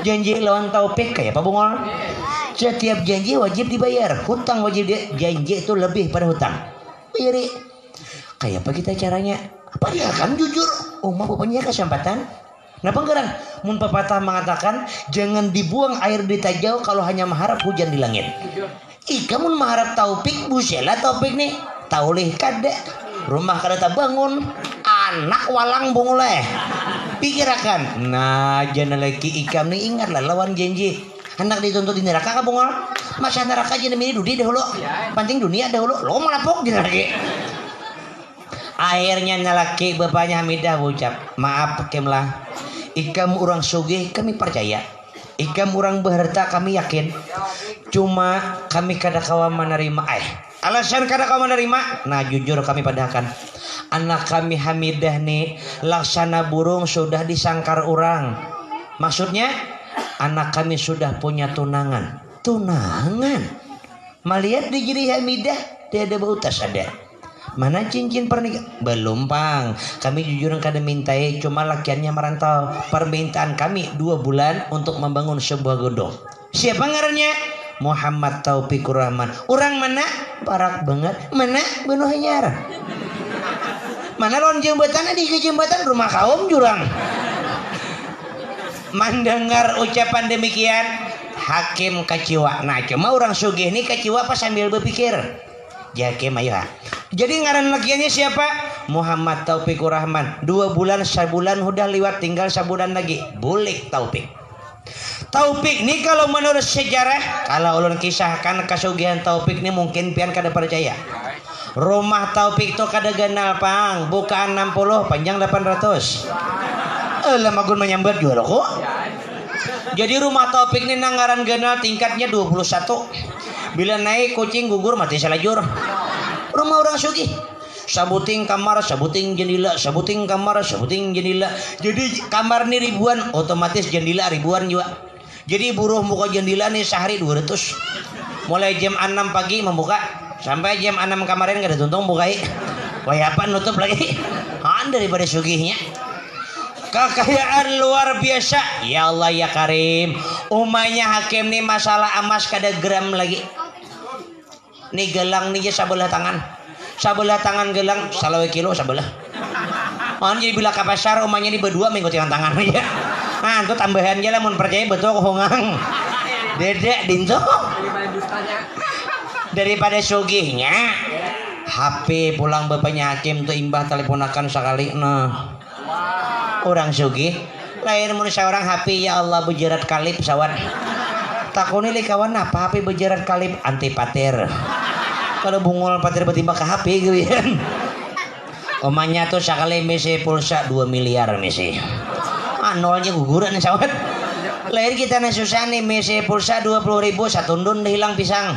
janji lawan taufik kayak apa bungol setiap janji wajib dibayar hutang wajib janji itu lebih pada hutang bayari kayak apa kita caranya padahal kan jujur bapaknya kesempatan. Kenapa enggak? Mun pepatah mengatakan jangan dibuang air di tajau kalau hanya mengharap hujan di langit. Kamu mengharap taufik busela taufik nih taulih kada rumah kada bangun anak walang bunguleh pikirakan. Nah jangan lagi ikam nih ingatlah lawan janji anak dituntut di neraka ka bungol masa neraka aja ini dudi dahulu penting dunia dahulu lo melapok di neraka. Akhirnya nalaki bapaknya Hamidah ucap maaf kemlah ikam orang sugih kami percaya ikam orang berharta kami yakin cuma kami kada kawa menerima alasan kada kawa menerima nah jujur kami padahkan anak kami Hamidah nih laksana burung sudah disangkar orang maksudnya anak kami sudah punya tunangan melihat di diri Hamidah dia ada bautas ada mana cincin pernikahan belum Pang kami jujur kada mintai cuma lakiannya merantau permintaan kami 2 bulan untuk membangun sebuah gedung siapa ngarannya Muhammad Taufikur Rahman orang mana barak banget mana Benu Hanyar Mana lawan jembatan di jembatan rumah kaum jurang. Mendengar ucapan demikian, hakim kaciwa. Nah, cuma orang sugih ini kaciwa pas sambil berpikir. Jakim ayo. Jadi ngaran lakiannya siapa? Muhammad Taufikur Rahman. 2 bulan, sebulan udah lewat, tinggal sebulan lagi. Bulik Taufik. Taufik ini kalau menurut sejarah, kalau ulun kisahkan kasugihan Taufik ini mungkin pian kada percaya. Rumah Taufik itu kada ganal pang, bukaan 60, panjang 800. Lamagun menyambat juga kok. Jadi rumah Taufik ini nanggaran ganal tingkatnya 21. Bila naik kucing gugur mati selajur. Rumah orang sugih. Sabuting kamar, sabuting jendela, sabuting kamar, sabuting jendela. Jadi kamar ini ribuan, otomatis jendela ribuan juga. Jadi buruh muka jendela nih sehari 200. Mulai jam 6 pagi membuka sampai jam 6 kemarin gak ada tuntung bukai. Wayapan nutup lagi. Daripada sugihnya. Kekayaan luar biasa. Ya Allah ya Karim. Umanya hakim nih masalah emas kada gram lagi. Nih gelang nih sebelah tangan. Sebelah tangan gelang 1 kilo sebelah. Jadi bila ke pasar umanya ini berdua minggu tangan aja. Nah itu tambahannya lah mun percaya betul kohongang. Dedek dinto. Daripada sugihnya HP pulang bapaknya hakim tuh imbah teleponakan sekali. Nah orang sugih lain mun seorang HP ya Allah bejerat kalib sawan. Takuni li kawan apa HP bejerat kalib antipater. Kalau bungul pater betimbang ke HP gitu kan. Omanya tuh sekali misi pulsa 2 miliar misi. Nolnya guguran sawan. Lahir kita susah nih misi pulsa 20.000 satundun hilang pisang.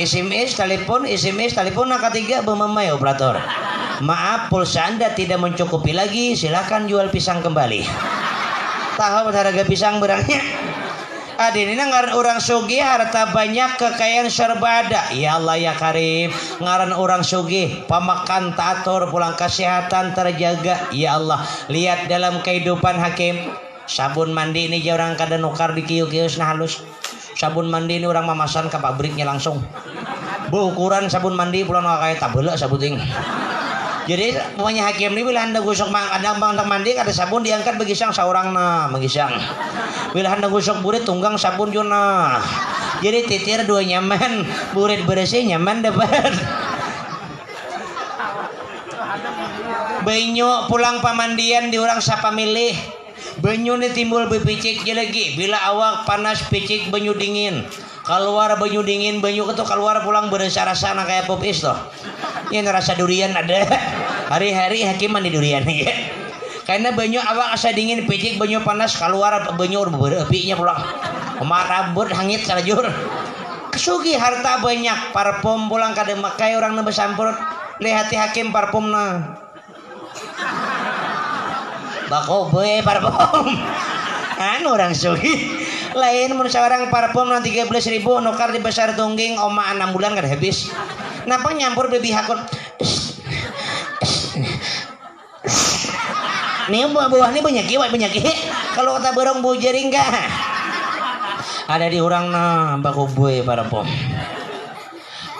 SMS telepon angka 3 bemamai operator. Maaf pulsa Anda tidak mencukupi lagi, silakan jual pisang kembali. Tahu harga pisang berangnya. Adin ini ngaran orang sugih harta banyak kekayaan serba ada. Ya Allah ya Karim. Ngaran orang sugih pamakan tatur pulang kesehatan terjaga. Ya Allah lihat dalam kehidupan hakim. Sabun mandi ini orang kada nukar di kios-kios nah halus. Sabun mandi ini orang mamasan ke pabriknya langsung. Ukuran sabun mandi pulang kayak tabela sabuting. Jadi pokoknya hakim ini bila anda gusok ada bang mandi ada sabun diangkat begisang seorang nah begisang. Bila anda gusok burit tunggang sabun juna. Jadi titir 2 nyaman, burit bersih nyaman dapat. Banyu pulang pamandian di orang sapa milih. Banyu ini timbul bepicik lagi. Bila awak panas picik banyu dingin. Keluar banyu dingin, banyu itu keluar pulang berasa-rasa kayak pop is toh. Yang rasa durian ada. Hari-hari hakim mandi durian ya. Karena banyu awak asa dingin picik banyu panas keluar banyu berapinya pulang. Emak rambut hangit salajur. Kesugi harta banyak parfum pulang kada makai orang nebe sampur. Lihat hakim parfum na. Bako boy parfum. Orang sugi. Lain mun seorang parfum na 13.000 nukar di besar tungging oma 6 bulan kada habis. Napa nyampur lebih hakun. Nih buah ini banyak kalau kata berong bujering enggak ada di orang nah baku boy parfum.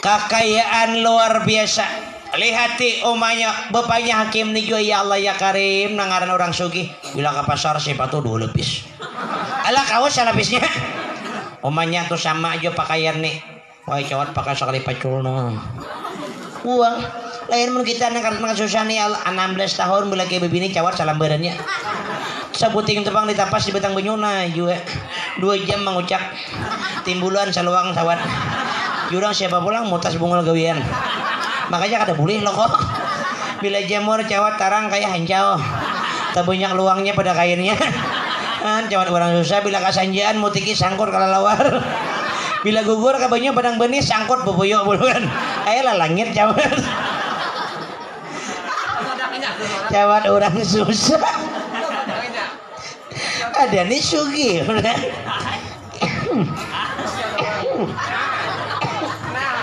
Kekayaan luar biasa. Lihati omanya bapaknya hakim nih ya Allah ya Karim nangaran orang sugih bila ke pasar sepatu 2 lepis. Alah kawas lapisnya. Omanya tuh sama aja pakaian nih. Wah cowok pakai sekali pacul no. Uang lain mun kita nang susah nih 16 tahun bila ke bebini cawat salam badannya. Sabuting tepang ditapas di betang benyuna juga 2 jam mengucap timbulan saluang sawat. Jurang siapa pulang mutas bungul gawian. Makanya kada boleh lo kok. Bila jamur cawat tarang kayak hancau. Tak banyak luangnya pada kainnya. Kan cawat orang susah bila kasanjaan mutiki sangkur kalau lawar. Bila gugur kabanya padang benih sangkut bubuyuk buluan. Ayolah langit cawat. Cawat orang susah. Ada nih sugi.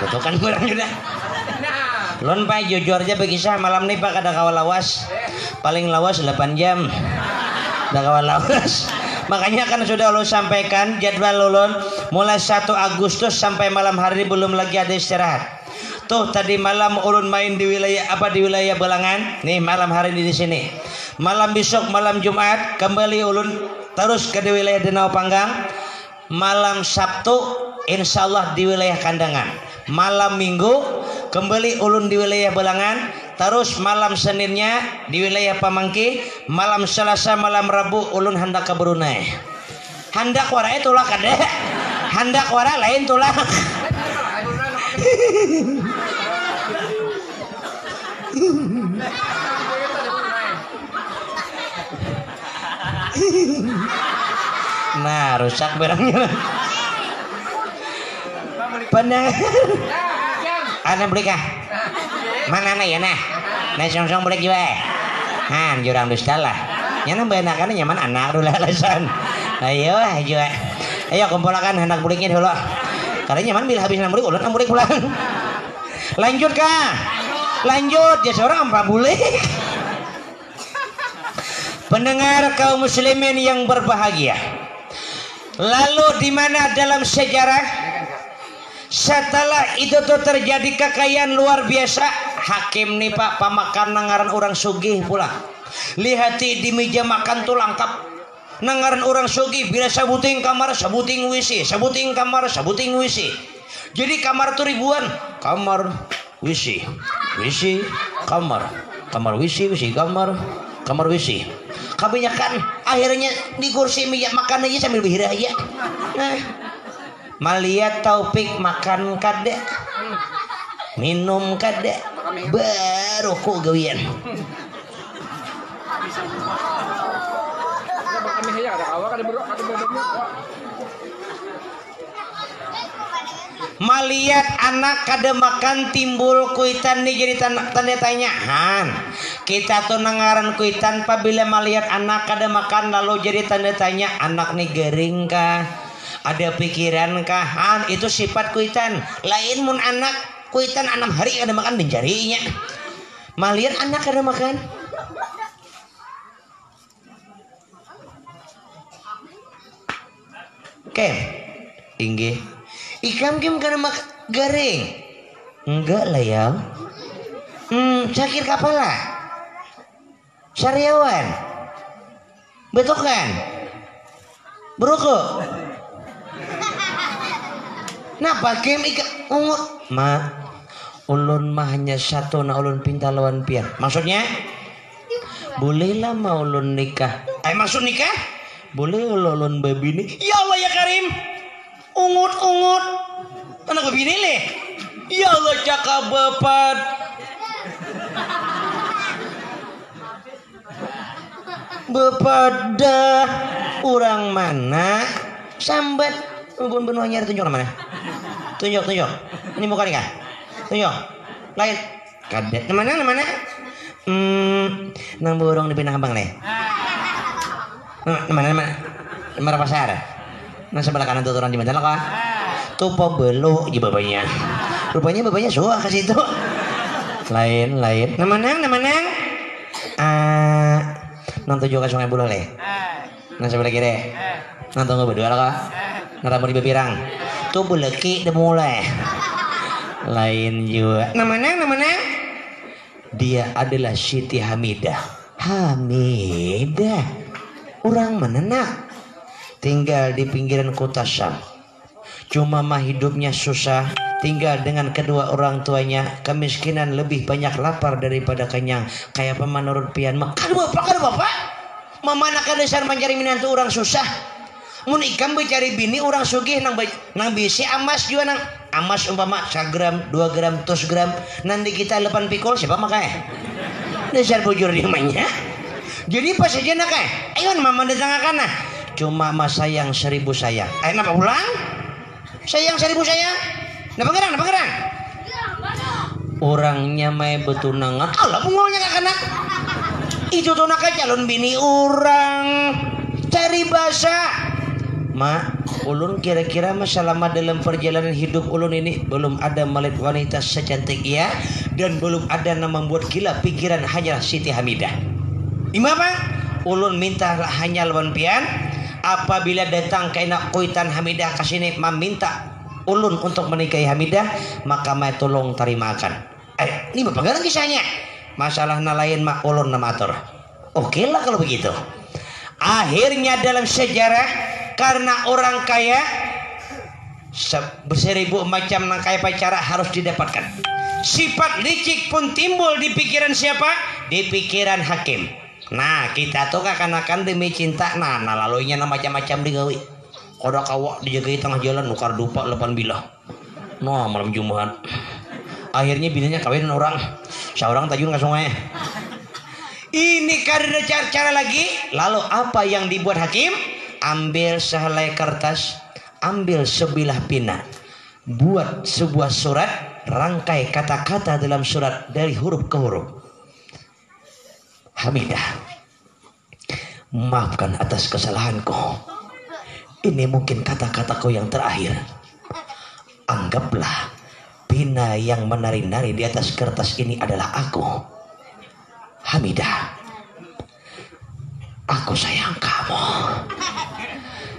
Betul kan kurang juga. Lon pak jujur aja berkisah malam nih pak ada kawal lawas. Paling lawas 8 jam. Ada kawal lawas. Makanya kan sudah lo sampaikan jadwal ulun mulai 1 Agustus sampai malam hari belum lagi ada istirahat. Tuh tadi malam ulun main di wilayah apa, di wilayah Belangan. Nih malam hari ini di sini. Malam besok malam Jumat kembali ulun terus ke di wilayah Danau Panggang. Malam Sabtu insyaallah di wilayah Kandangan. Malam Minggu kembali ulun di wilayah Belangan. Terus malam Seninnya di wilayah Pamangki. Malam Selasa malam Rabu ulun hendak ke Brunei. Hendak wara itulah kade. Hendak wara lain tulah. Nah rusak barangnya. Benar. Ana beli kah? Mana na ya nah? Nah song-song beli juga. Han jurang dusta lah. Nyana benakan nyaman anak dulu alasan. Ayo juga. Ayo kumpulkan hendak buliknya dulu. Karena nyaman bila habis bulik ulun bulik pulang. Lanjut kah? Lanjut ya seorang 4 bulik. Pendengar kaum muslimin yang berbahagia. Lalu di mana dalam sejarah setelah itu tuh terjadi kekayaan luar biasa, hakim nih Pak pamakan nangaran orang sugih pula. Lihati di meja makan tuh lengkap. Nangaran orang sugih bila sabuting kamar, sabuting WC, sabuting kamar, sabuting WC. Jadi kamar tuh ribuan. Kamar, WC, WC, kamar, kamar WC, WC, kamar, kamar WC. Kebanyakan akhirnya di kursi meja makan aja sambil berhira aja. Nah, maliat Taufik makan kade, minum kade, baru ku gawian. Maliat anak kada makan timbul kuitan nih jadi tanda tanyahan. Kita tuh nangaran kuitan apabila maliat anak kada makan lalu jadi tanda tanya anak nih garing kah? Ada pikiran kah? Han, itu sifat kuitan. Lain mun anak kuitan 6 hari kada makan mencarinya. Maliat anak kada makan. Oke, tinggi. Ikam kim kada mak garing? Enggak lah ya. Sakit kepala. Sariawan. Betul kan? Berokok. Napa kim ikam ungut? Ma, ulun mah hanya satu na ulun pinta lawan pian. Maksudnya? Bolehlah mau ulun nikah. Maksud nikah? Boleh ulun babini. Ya Allah ya Karim. Ungut-ungut. Anak babini leh. Ya Allah cakap bapat. Bepada orang mana sambat bun benuanya tunjuk mana? Tunjuk. Ini muka nih kah? Tunjuk. Lain. Kadet. Mana? Nang burung di Pinang Abang leh. Mana pasar? Nah sebelah kanan tuh turun di mana kah? Tuh pembelu di bapaknya. Rupanya bapaknya suah ke situ. Lain. Namanya? Nang tujuh ke Sungai Buloh leh. Nah sebelah kiri. Nang tunggu berdua lah kah? Naramu di bepirang. Tuh buleki udah mulai. Lain juga. Namanya? Dia adalah Siti Hamidah. Orang menenak tinggal di pinggiran kota Syam. Cuma mah hidupnya susah, tinggal dengan kedua orang tuanya, kemiskinan lebih banyak lapar daripada kenyang. Kayak menurut pian mah kada bapak mama nak dasar mencari minantu orang susah. Mun ikam mencari bini orang sugih nang bisi amas juga nang amas umpama 1 gram 2 gram 3 gram nanti kita 8 pikul siapa makanya dasar bujur di rumahnya. Jadi pas aja nak ayo mama datang akan nah. Cuma mas sayang 1000 sayang. Napa pulang? Sayang 1000 sayang. Napa gerang? Orangnya mai betunangan. Allah pungolnya kakak. Itu tuh nak calon bini orang. Cari bahasa. Ma, ulun kira-kira selama dalam perjalanan hidup ulun ini belum ada melihat wanita secantik ia dan belum ada yang membuat gila pikiran hanya Siti Hamidah. Ima bang, ulun minta hanya lawan pian apabila datang kena kuitan Hamidah kesini meminta ulun untuk menikahi Hamidah, maka mae tolong terimakan. Ini bagaimana kisahnya? Masalah lain mak ulun namatur. Oke lah kalau begitu. Akhirnya dalam sejarah, karena orang kaya berseribu macam nangkai pacara harus didapatkan. Sifat licik pun timbul di pikiran siapa? Di pikiran hakim. Nah kita tuh akan demi cinta, nah lalunya macam-macam digawi. Kodak awak dijagai tengah jalan nukar dupa 8 bilah. Nah malam Jumat. Akhirnya bininya kawin orang. Seorang tajun ke sungai. Ini karena cara lagi. Lalu apa yang dibuat hakim? Ambil sehelai kertas, ambil sebilah pina, buat sebuah surat, rangkai kata-kata dalam surat dari huruf ke huruf. Hamidah, maafkan atas kesalahanku. Ini mungkin kata-kataku yang terakhir. Anggaplah pina yang menari-nari di atas kertas ini adalah aku. Hamidah, aku sayang kamu.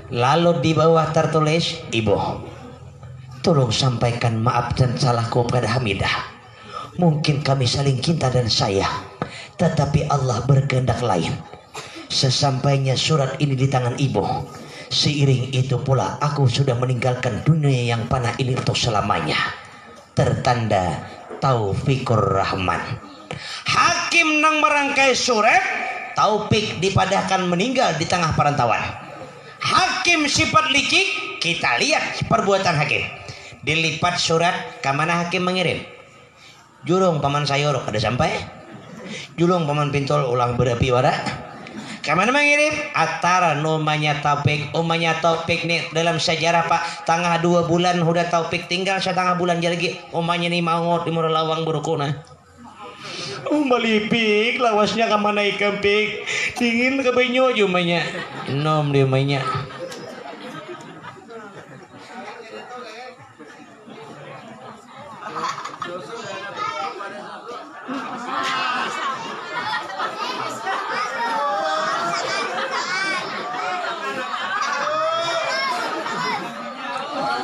Lalu di bawah tertulis, Ibu, tolong sampaikan maaf dan salahku kepada Hamidah. Mungkin kami saling cinta dan sayang, tetapi Allah berkehendak lain. Sesampainya surat ini di tangan Ibu, seiring itu pula aku sudah meninggalkan dunia yang panah ini untuk selamanya. Tertanda Taufikur Rahman. Hakim nang merangkai surat, Taufik dipadahkan meninggal di tengah perantauan. Hakim sifat licik, kita lihat perbuatan hakim. Dilipat surat, kemana hakim mengirim? Jurung paman sayur, ada sampai? Julung paman pintol ulang berapi wara. Kemana mengirim? Antara namanya Taufik, umanya Taufik nih dalam sejarah Pak, tengah 2 bulan udah Taufik tinggal setengah bulan lagi. Umanya nih mau di Lawang berukuna. Malipik lawasnya kemana ikan pik dingin ke banyo jumanya nom dia mainnya.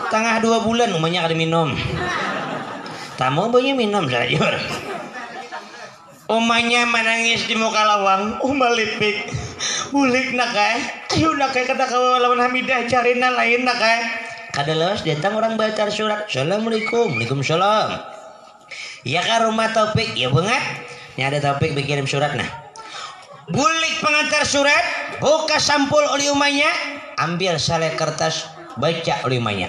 Tengah 2 bulan umanya kada minum. Tamu banyak minum sayur. Umanya menangis di muka lawang, malipik, bulik nakai, ayo nakai kata kawan lawan Hamidah cari lain nakai. Kada lewas datang orang baca surat, Assalamualaikum, Waalaikumsalam. Ya kan rumah Taufik, ya banget. Ini ada Taufik bikin surat nah. Bulik pengantar surat, buka sampul oleh umanya, ambil selai kertas, baca oleh umanya.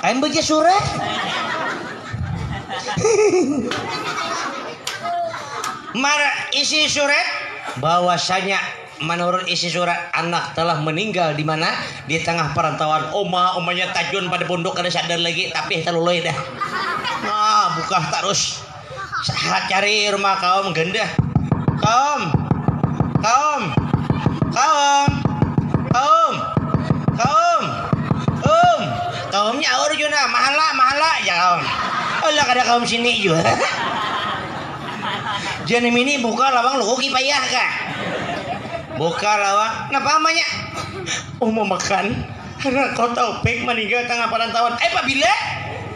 Aing baca surat. Isi surat bahwasanya menurut isi surat anak telah meninggal di mana? Di tengah perantauan. Omanya tajun pada pondok kada sadar lagi tapi terluloi dah. Nah, buka terus. Cari rumah kaum gendah. Kaumnya awal juga mahala ya kaum. Allah kada kaum sini juga. Jadi ini buka lawang lu ki payah kah? Buka lawang, napa amanya? Mau makan. Karena kau Taufik meninggal tengah perantauan. Apabila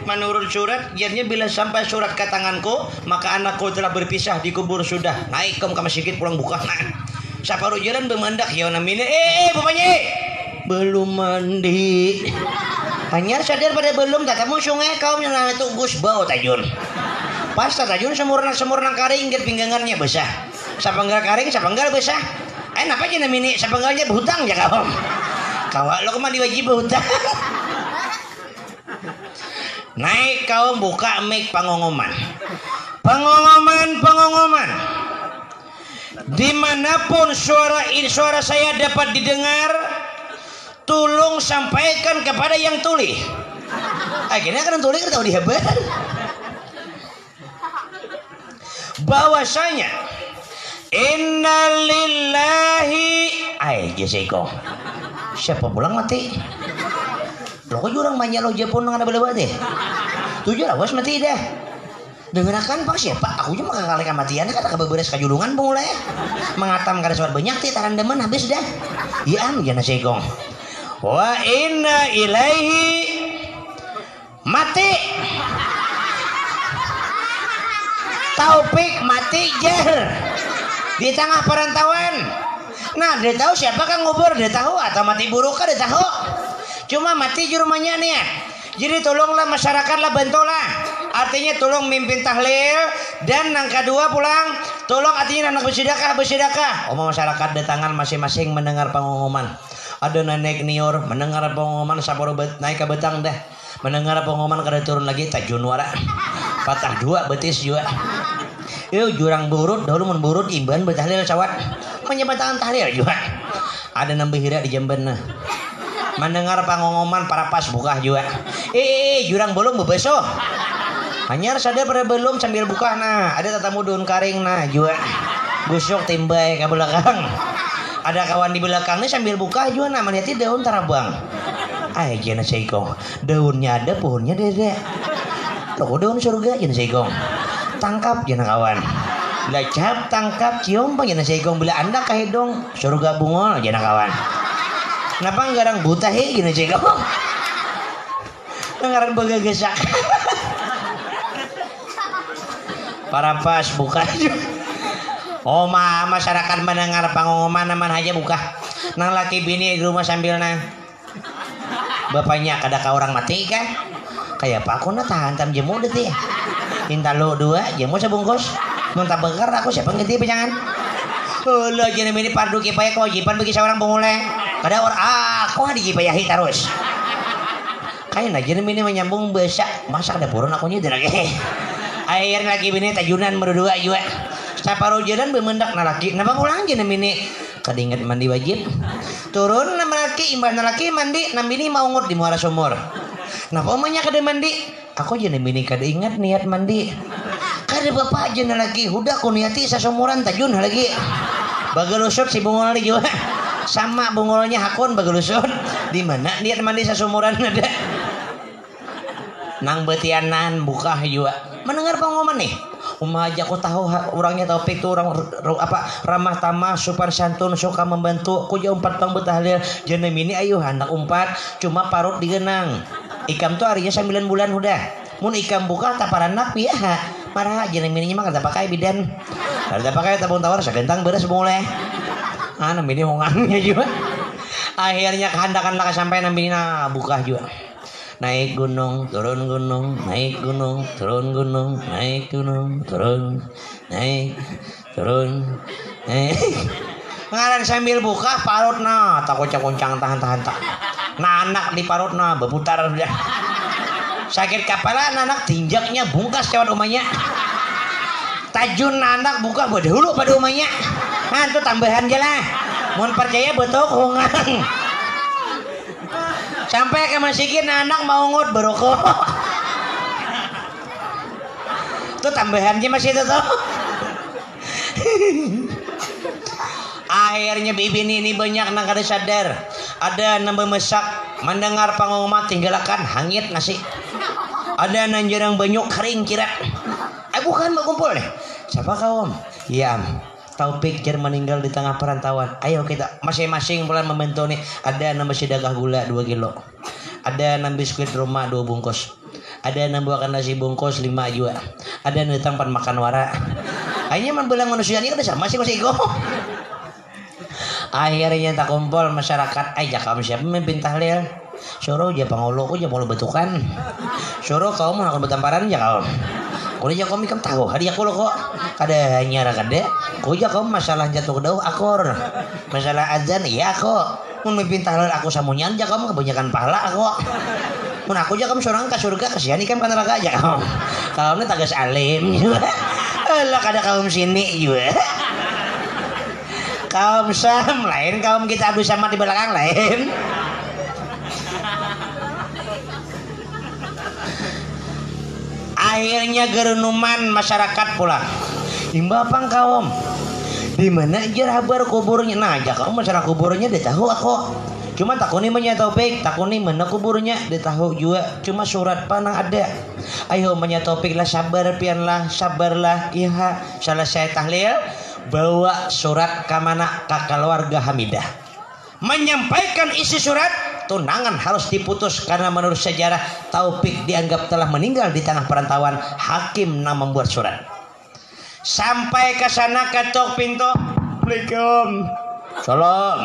menurut surat, jadinya bila sampai surat ke tanganku, maka anakku telah berpisah dikubur sudah. Naik ke masjid pulang buka. Nah, saparu jalan bemandak ya namanya. Bapaknya belum mandi. Hanya sadar pada belum tatamu sungai kaum yang namanya itu Gus Bau tajun. Pas tajun semurna karing ingat pinggangannya besar. Sapanggal karing, sapanggal besar. Apa aja namanya sapanggalnya berhutang ya kaum. Kawak lo kemana diwajib berhutang. Naik kaum buka mic pengumuman. Dimanapun suara saya dapat didengar, tolong sampaikan kepada yang tuli. Akhirnya kan tuli tahu dihabar. bahwasanya innalillahi ay jeseko siapa pulang mati lo kok jurang banyak lo Jepun nggak ada bela deh tujuh lah was mati deh dengarkan pak siapa aku cuma kali kematian kata kebeberes kajulungan mulai mengatam kada suara banyak ti tahan demen habis dah iya am jana segong wa inna ilaihi mati Taufik mati jer di tengah perantauan. Nah dia tahu siapa kan ngubur dia tahu atau mati buruk kan dia tahu cuma mati di rumahnya nih. Jadi tolonglah masyarakatlah bantulah artinya tolong mimpin tahlil dan yang kedua pulang tolong artinya anak bersedekah masyarakat datangan masing-masing mendengar pengumuman. Ada nenek nior mendengar pengumuman saporo naik ke betang dah mendengar pengumuman kada turun lagi tajun wara patah dua betis juga yuk jurang burut dahulu menburut imban bertahlil cawat menyebatakan tahlil juga ada nambah hira di jamban mendengar pengumuman para pas buka juga jurang belum bebeso hanya sadar pada belum sambil buka nah ada tatamu daun karing nah juga gusuk timbai ke belakang ada kawan di belakang nih sambil buka juga nah melihat daun tarabang ay jana seiko daunnya ada pohonnya dede lo daun surga jana seiko tangkap jana kawan lacap tangkap cium pa jana seiko bila anda kahidong surga bungol jana kawan kenapa ngarang buta he jana seiko ngarang bagagesak para pas buka masyarakat mendengar pengumuman naman aja buka nang laki bini di rumah sambil nang bapaknya kada ka orang mati kan kayak apa aku na tahan tam jemu deh ti minta lo dua jemu sebungkus minta bekar aku siapa ngerti penyangan lo jenis ini pardu kipaya kewajiban bagi seorang pemulai kada orang aku di kipayahi terus kayak nah jenis ini menyambung besak masak ada purun aku nyudah lagi air lagi bini tajunan berdua juga saparo jalan bemendak na laki kenapa pulang jenis ini kadinget mandi wajib turun nama laki imbah na laki mandi nambini mau ngut di muara sumur nah pomanya kada mandi aku jenis ini kada ingat niat mandi kada bapak jenis lagi udah aku niati sasumuran tajun lagi bagalusut si bungol juga sama bungolnya hakun bagalusut di mana niat mandi sasumuran ada nang betianan buka juga mendengar pengumuman nih aja aku tahu orangnya Taufik tuh orang apa ramah tamah sopan santun suka membantu aku jauh 4 tahun bertahlil jenem ini ayo anak 4 cuma parut digenang ikam tuh harinya 9 bulan udah mun ikam buka taparan napi ya marah jenem ini mah kada pakai bidan kada pakai tabung tawar sagentang beres mulai anak ini hongannya juga akhirnya kehandakan lah sampai nabi buka juga naik gunung turun gunung naik gunung turun gunung naik gunung turun naik turun naik ngarang sambil buka parut na tak kuncang tahan tak nah anak di parut na berputar udah sakit kepala anak tinjaknya bungkas cewek rumahnya tajun anak buka berdahulu pada rumahnya nah itu tambahan aja lah mohon percaya betul hongang sampai ke masikin anak mau ngut berokok itu tambahannya masih itu tuh akhirnya bibi ini banyak nang kada sadar ada nambah mesak mendengar pengumuman tinggalkan hangit nasi ada nang jarang banyuk kering kira bukan berkumpul deh siapa kaum ya Taufik jar meninggal di tengah perantauan. Ayo kita masing-masing bulan membantu nih. Ada nambah sedekah gula 2 kilo. Ada nambah biskuit rumah 2 bungkus. Ada nambah nasi bungkus 5 juga. Ada datang pan makan wara. Hanya membelang manusia ini udah sama sih kok. Akhirnya tak kumpul masyarakat. Aja kamu siapa memimpin tahlil? Suruh aja pangulu aja mau betukan. Suruh kau mau akan bertamparan ya kau. Kau aja kau mikir tahu hadiah aku lo kok. Kada nyara kada. Kau aja kau masalah jatuh ke daun akor. Masalah azan iya kok. Mun memimpin tahlil aku samunyan aja kamu kebanyakan pahala aku. Mun aku aja kamu seorang ke surga kasihan ikan ke neraka aja kau. Kau ini tagas alim juga. Lah kada kaum sini juga. Kaum Sam lain kaum kita adu sama di belakang lain. Akhirnya gerenuman masyarakat pula Imba pangkaom. Di mana aja habar kuburnya? Nah, aja kamu masalah kuburnya dia tahu aku. Cuma takuni menya Taufik, takuni mana kuburnya dia tahu juga. Cuma surat panang ada. Ayo menya Taufik lah sabar pianlah, sabarlah. Iya, selesai tahlil bawa surat ke mana ke keluarga Hamidah. Menyampaikan isi surat, tunangan harus diputus karena menurut sejarah Taufik dianggap telah meninggal di tengah perantauan. Hakim yang membuat surat. Sampai ke sana ketok pintu. Assalamualaikum. Salam.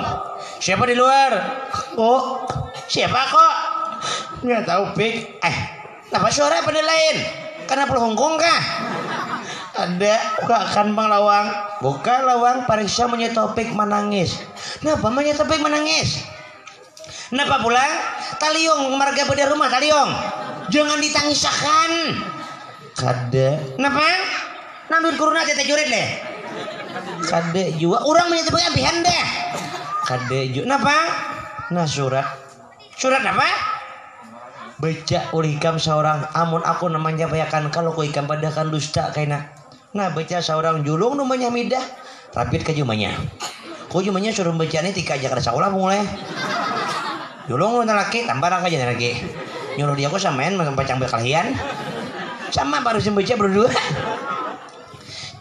Siapa di luar? Oh, siapa kok? Nggak tahu Pik. Kenapa suara pada lain? Kenapa Hongkong kah? Ada, bukakan Bang Lawang. Buka Lawang, periksa monyet Taufik menangis. Kenapa monyet Taufik menangis? Kenapa pulang? Taliong, marga pada rumah Taliong. Jangan ditangisakan. Kada. Kenapa? Nambut kuruna tete jurit deh. Kade juga orang menyebutkan pihan deh. Kade juga. Kenapa? Nah surat. Surat apa? Baca oleh ikam seorang. Amun aku namanya bayakan kalau ku ikam padakan dusta kaina. Nah baca seorang julung namanya Hamidah. Rapit ke jumanya. Ku jumanya suruh baca ini tika aja kada saulah mulai. Julung lu laki tambah rangka jadi lagi. Nyuruh dia aku samain membacang berkalian. Sama baru sembaca berdua.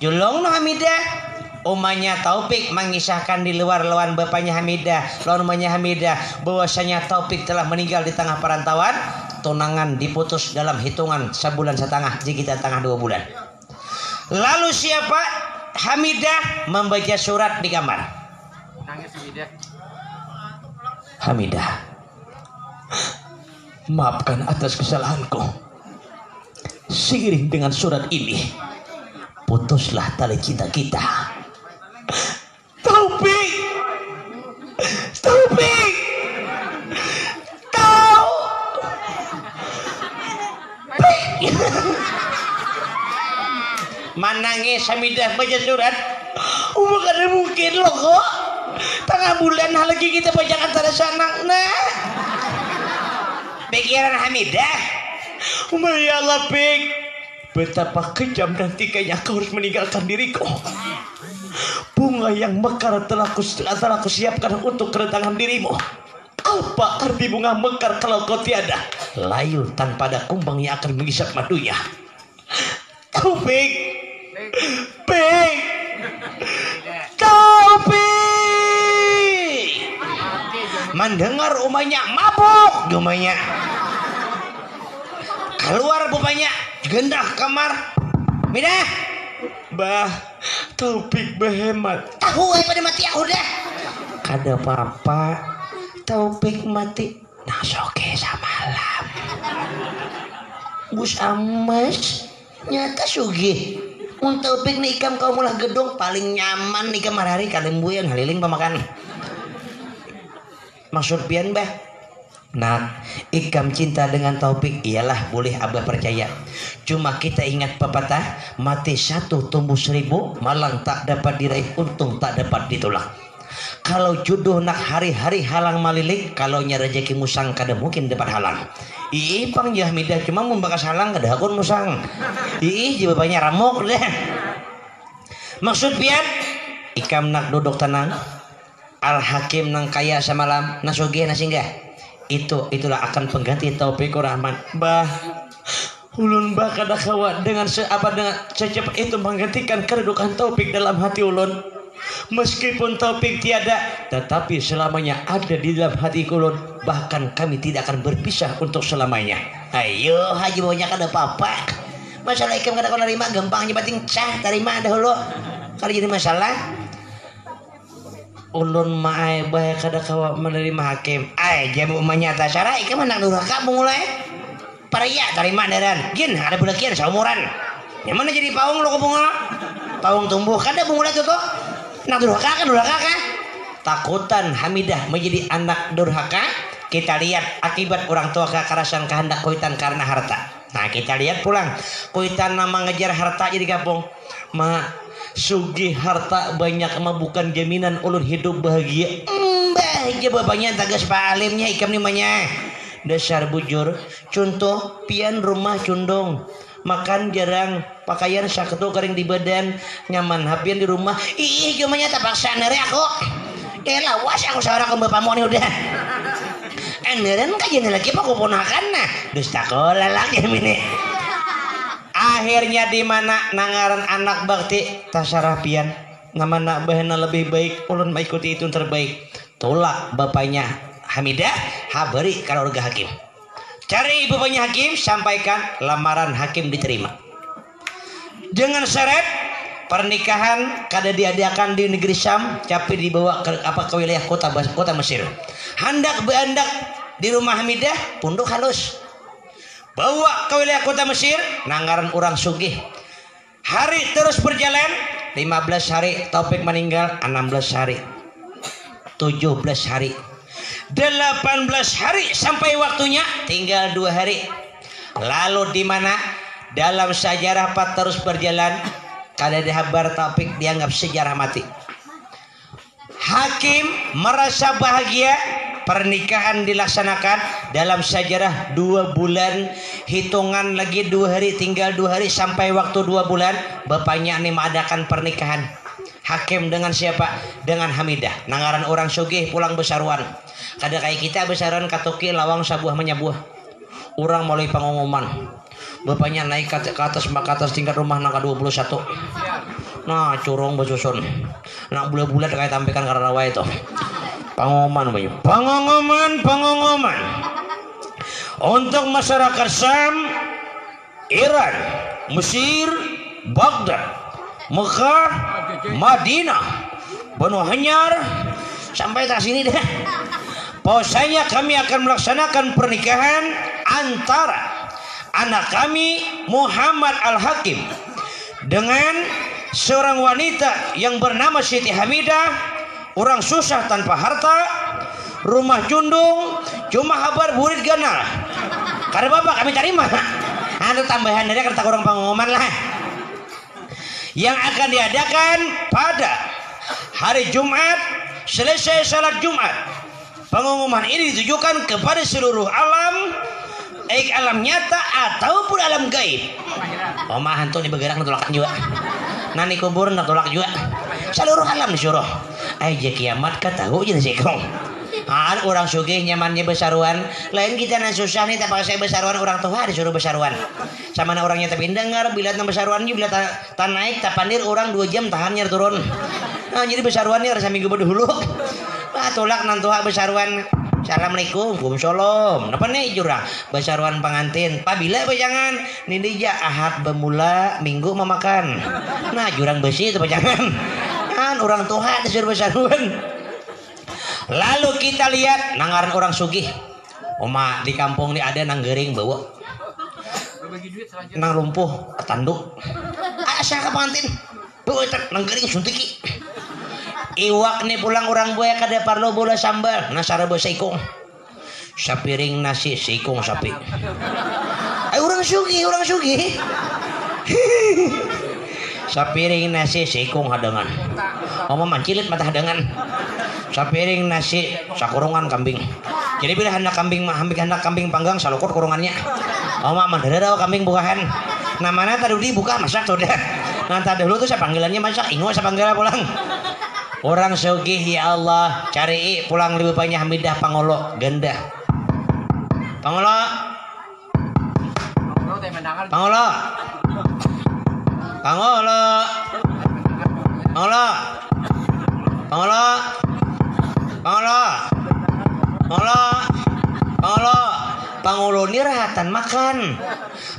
Julung no Hamidah. Umanya Taufik mengisahkan di luar lawan bapaknya Hamidah, lawan umanya Hamidah bahwasanya Taufik telah meninggal di tengah perantauan. Tunangan diputus dalam hitungan sebulan setengah, jika tengah 2 bulan. Lalu siapa? Hamidah membaca surat di kamar. Hamidah, maafkan atas kesalahanku. Seiring dengan surat ini, putuslah tali cinta kita. Taufik, Taufik, Manangis Hamidah baca surat. Bukan mungkin loh kok. Tengah bulan lagi kita baca antara sanang. Nah, pikiran Hamidah. Ya Allah Pik, betapa kejam dan tiganya kau harus meninggalkan diriku. Bunga yang mekar telah ku siapkan untuk kedatangan dirimu. Apa arti bunga mekar kalau kau tiada? Layu tanpa ada kumbang yang akan menghisap madunya. Taufik, Pik, Taufik. Mendengar umanya mabuk, umanya keluar bapaknya gendah kamar. Midah, bah, Taufik berhemat. Tahu pada mati aku dah. Kada apa-apa, Taufik mati. Nah soke samalam. Gus Amas nyata sugih. Mun Taufik nih ikam kau mulah gedung paling nyaman nih kamar hari kalian buyan haliling pemakan. Maksud pian bah. Nah, ikam cinta dengan Taufik ialah boleh abah percaya. Cuma kita ingat pepatah, mati 1 tumbuh 1000, malang tak dapat diraih, untung tak dapat ditolak. Kalau jodoh nak hari-hari halang malilik, kalau nya rezeki musang kada mungkin dapat halang. Ih pang Hamidah cuma mun bakas halang kada akun musang. Ih je bapaknya ramok deh. Maksud pian, ikam nak duduk tenang. Al Hakim nang kaya semalam nasuge nasinggah. Itulah akan pengganti Taufikur Rahman. Bah, ulun bah kada kawat dengan secepat itu menggantikan kedudukan Taufik dalam hati ulun. Meskipun Taufik tiada, tetapi selamanya ada di dalam hati ulun. Bahkan kami tidak akan berpisah untuk selamanya. Ayo haji banyak ada apa-apa. Masalah ikam kada kau nerima gampang nyebating cah terima dahulu. Kalau jadi masalah ulun maai bae kada kawa menerima hakim. Jamu manyata syara ikam anak durhaka mulai. Paraya terima daran. Gin ada budakian saumuran. Yang mana jadi paung lo bunga? Paung tumbuh kada bunga itu tuh. Nak durhaka kan durhaka kan? Takutan Hamidah menjadi anak durhaka. Kita lihat akibat orang tua kekerasan kehendak kuitan karena harta. Nah kita lihat pulang kuitan nama ngejar harta jadi kampung. Sugih harta banyak mah bukan jaminan ulun hidup bahagia. Mbah aja bapaknya tagas Pak Alimnya ikam nimanya. Dasar bujur. Contoh pian rumah condong. makan jarang, pakaian saketu kering di badan, nyaman hapian di rumah. Ih, cumanya terpaksa nere aku. Lawas aku seorang ke bapak moni udah. Neren kajian lagi apa kuponakan nah. Dusta kola lagi mini. Akhirnya di mana nangaran anak bakti tasarapian. Nama nak bahana lebih baik, ulun mengikuti itu terbaik. Tolak bapaknya Hamidah, habari kalau urga hakim. Cari bapaknya hakim, sampaikan lamaran hakim diterima. Dengan syarat pernikahan kada diadakan di negeri Syam, tapi dibawa ke wilayah kota Mesir. Hendak beandak di rumah Hamidah, punduk halus. Bawa ke wilayah kota Mesir, nangaran orang sugih. Hari terus berjalan, 15 hari Taufik meninggal, 16 hari, 17 hari, 18 hari sampai waktunya tinggal 2 hari. Lalu di mana dalam sejarah Pak terus berjalan, kada dihabar Taufik dianggap sejarah mati. Hakim merasa bahagia pernikahan dilaksanakan dalam sejarah 2 bulan, hitungan lagi 2 hari, tinggal 2 hari sampai waktu 2 bulan bapaknya ini mengadakan pernikahan. Hakim dengan siapa? Dengan Hamidah. Nangaran orang sugih pulang besaruan. Kada kayak kita besaruan katoki lawang sabuah menyabuah. Orang mulai pengumuman. Bapaknya naik ke atas tingkat rumah nangka 21. Nah curung besusun. Nak bulan-bulan kayak tampilkan karena rawa itu. Pengumuman banyak. Pengumuman. Untuk masyarakat Syam, Iran, Mesir, Baghdad, Mekah, Madinah, Banu Hanyar, sampai tak sini deh. Bahwasanya kami akan melaksanakan pernikahan antara anak kami Muhammad Al-Hakim dengan seorang wanita yang bernama Siti Hamidah, orang susah tanpa harta, rumah jundung, cuma habar burit ganal. Karena bapak kami terima. Ada tambahan dari kata orang pengumuman lah. Yang akan diadakan pada hari Jumat selesai salat Jumat. Pengumuman ini ditujukan kepada seluruh alam, baik alam nyata ataupun alam gaib. Omah hantu ini bergerak ngetolak juga. Nani kubur ngetolak juga. Seluruh alam disuruh. Aja kiamat katahu jadi sekong. Orang sugih nyamannya besaruan. Lain kita nan susah nih tak pakai besaruan orang tua disuruh besaruan. Sama orangnya tapi dengar bila tan besaruannya bila tan naik tak pandir orang 2 jam tahannya turun. Nah, jadi besaruannya rasa minggu berdahulu. Tolak nan tua besaruan. Assalamualaikum, Waalaikumsalam. Napa nih jurang? Besaruan pengantin. Pabila jangan nindija Ahad bermula Minggu memakan. Nah, jurang besi itu jangan. Kan orang tua disuruh besaruan. Lalu kita lihat nangaran orang sugih. Oma di kampung ini ada nang gering bawa. Nang lumpuh tanduk. Asa ka pengantin. Bawa nang gering suntiki. Iwak nih pulang orang buaya kada parlo bola sambal. Nasara bawa seikong. Sapiring nasi seikong sapi. Orang sugih. Sapiring nasi seikong hadangan. Oma mancilit mata hadangan. Sapiring nasi sakurungan kambing. Jadi bila hendak kambing panggang salukut kurungannya. Oma mandara kambing bukahan. Namanya tadi buka masak tuh dah. Nanti dulu tuh saya panggilannya masak. Ingo saya panggil pulang. Orang sugih ya Allah cari pulang lebih banyak Hamidah Pangolo ganda. Pangolo. Pangulo ni rahatan makan.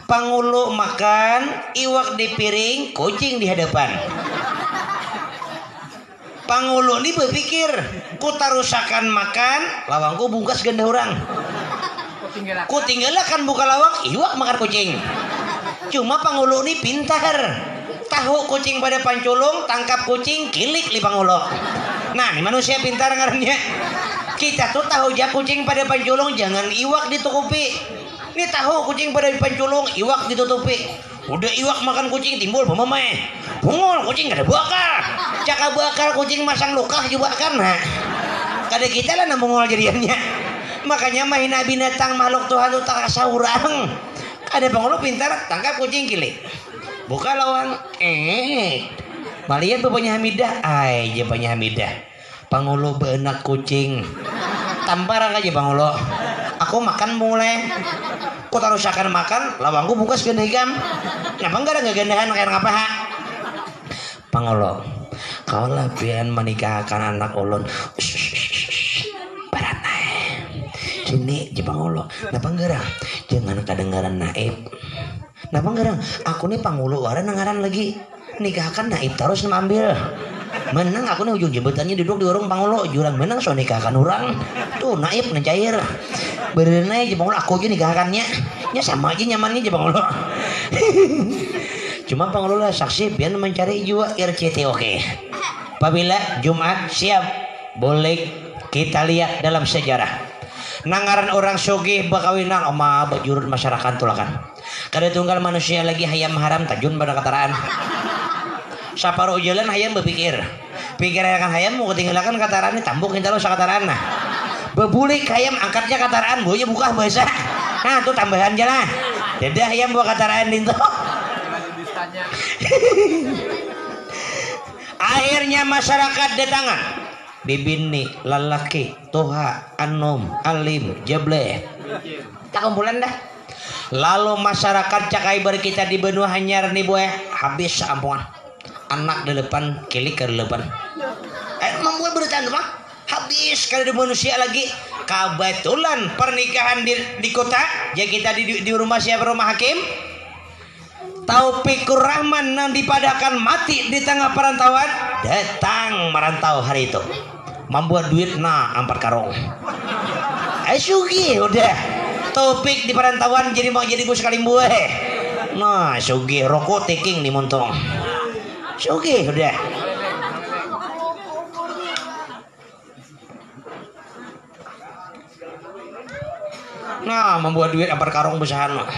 Pangulo makan, iwak di piring, kucing di hadapan. Pangulo ni berpikir, ku tarusakan makan, lawangku bungkas ganda orang. Ku tinggalkan buka lawang, iwak makan kucing. Cuma Pangulo ni pintar. Tahu kucing pada panculung, tangkap kucing, kilik li Pangulo. Nah, ini manusia pintar ngarannya. Kita tuh tahu aja kucing pada panculung jangan iwak ditutupi. Ini tahu kucing pada panculung iwak ditutupi. Udah iwak makan kucing timbul pemamai. Bungul kucing kada bakal. Caka bakal kucing masang luka juga kan. Nah, kada kita lah nambungol jadiannya. Makanya mahina binatang makhluk Tuhan itu tak saurang. Ada penghulu pintar tangkap kucing kilik. Buka lawang. Malian bapaknya Hamidah. Ay, bapaknya Hamidah. Penghulu benak kucing. Tampar aja penghulu. Aku makan mulai. Kau taruh sakan makan, lawangku buka segede hikam. Kenapa enggak ada gandahan kayak ngapa ha? Penghulu. Kau lah pian menikahkan anak ulun. Sini jepang ulo. Napa ngarang? Jangan kedengaran naib. Napa ngarang? Aku nih pangulo waran ngaran lagi. Nikahkan naib terus ngambil. Menang aku nih ujung jembatannya duduk di warung pangulo. Jurang menang so nikahkan orang. Tuh naib ngecair. Berenai jepang ulo aku aja nikahkannya. Nya sama aja nyamannya jepang ulo. Cuma pangulo lah saksi biar mencari juga RCT oke. Apabila Jumat siap boleh kita lihat dalam sejarah. Nangaran orang sugih bakawinan oma bajurut masyarakat tulakan. Kada tunggal manusia lagi hayam haram tajun pada kataraan. Saparuh jalan hayam berpikir. Pikir akan hayam mau ketinggalan kataraan ini tambuk kita lo sakataraan nah. Bebulik hayam angkatnya kataraan boya buka bahasa. Nah tuh tambahan jalan. Dadah hayam buat kataraan itu. Akhirnya masyarakat datangan. Bibini, lalaki, toha, anom, alim, jeble. Tak kumpulan dah. Lalu masyarakat cakai ber kita di benua hanyar nih boy habis seampungan. Anak di depan, kilik ke depan. Membuat berita apa? Habis kalau ada manusia lagi. Kebetulan pernikahan di kota. Ya kita di rumah siapa rumah hakim. Taufikur Rahman yang dipadakan mati di tengah perantauan. Datang merantau hari itu. Membuat duit nah 4 karung. Sugi udah Taufik di perantauan jadi mau jadi bos kali buah. Nah sugi rokok taking di montong. Sugi udah. Nah membuat duit 4 karung besaran mah.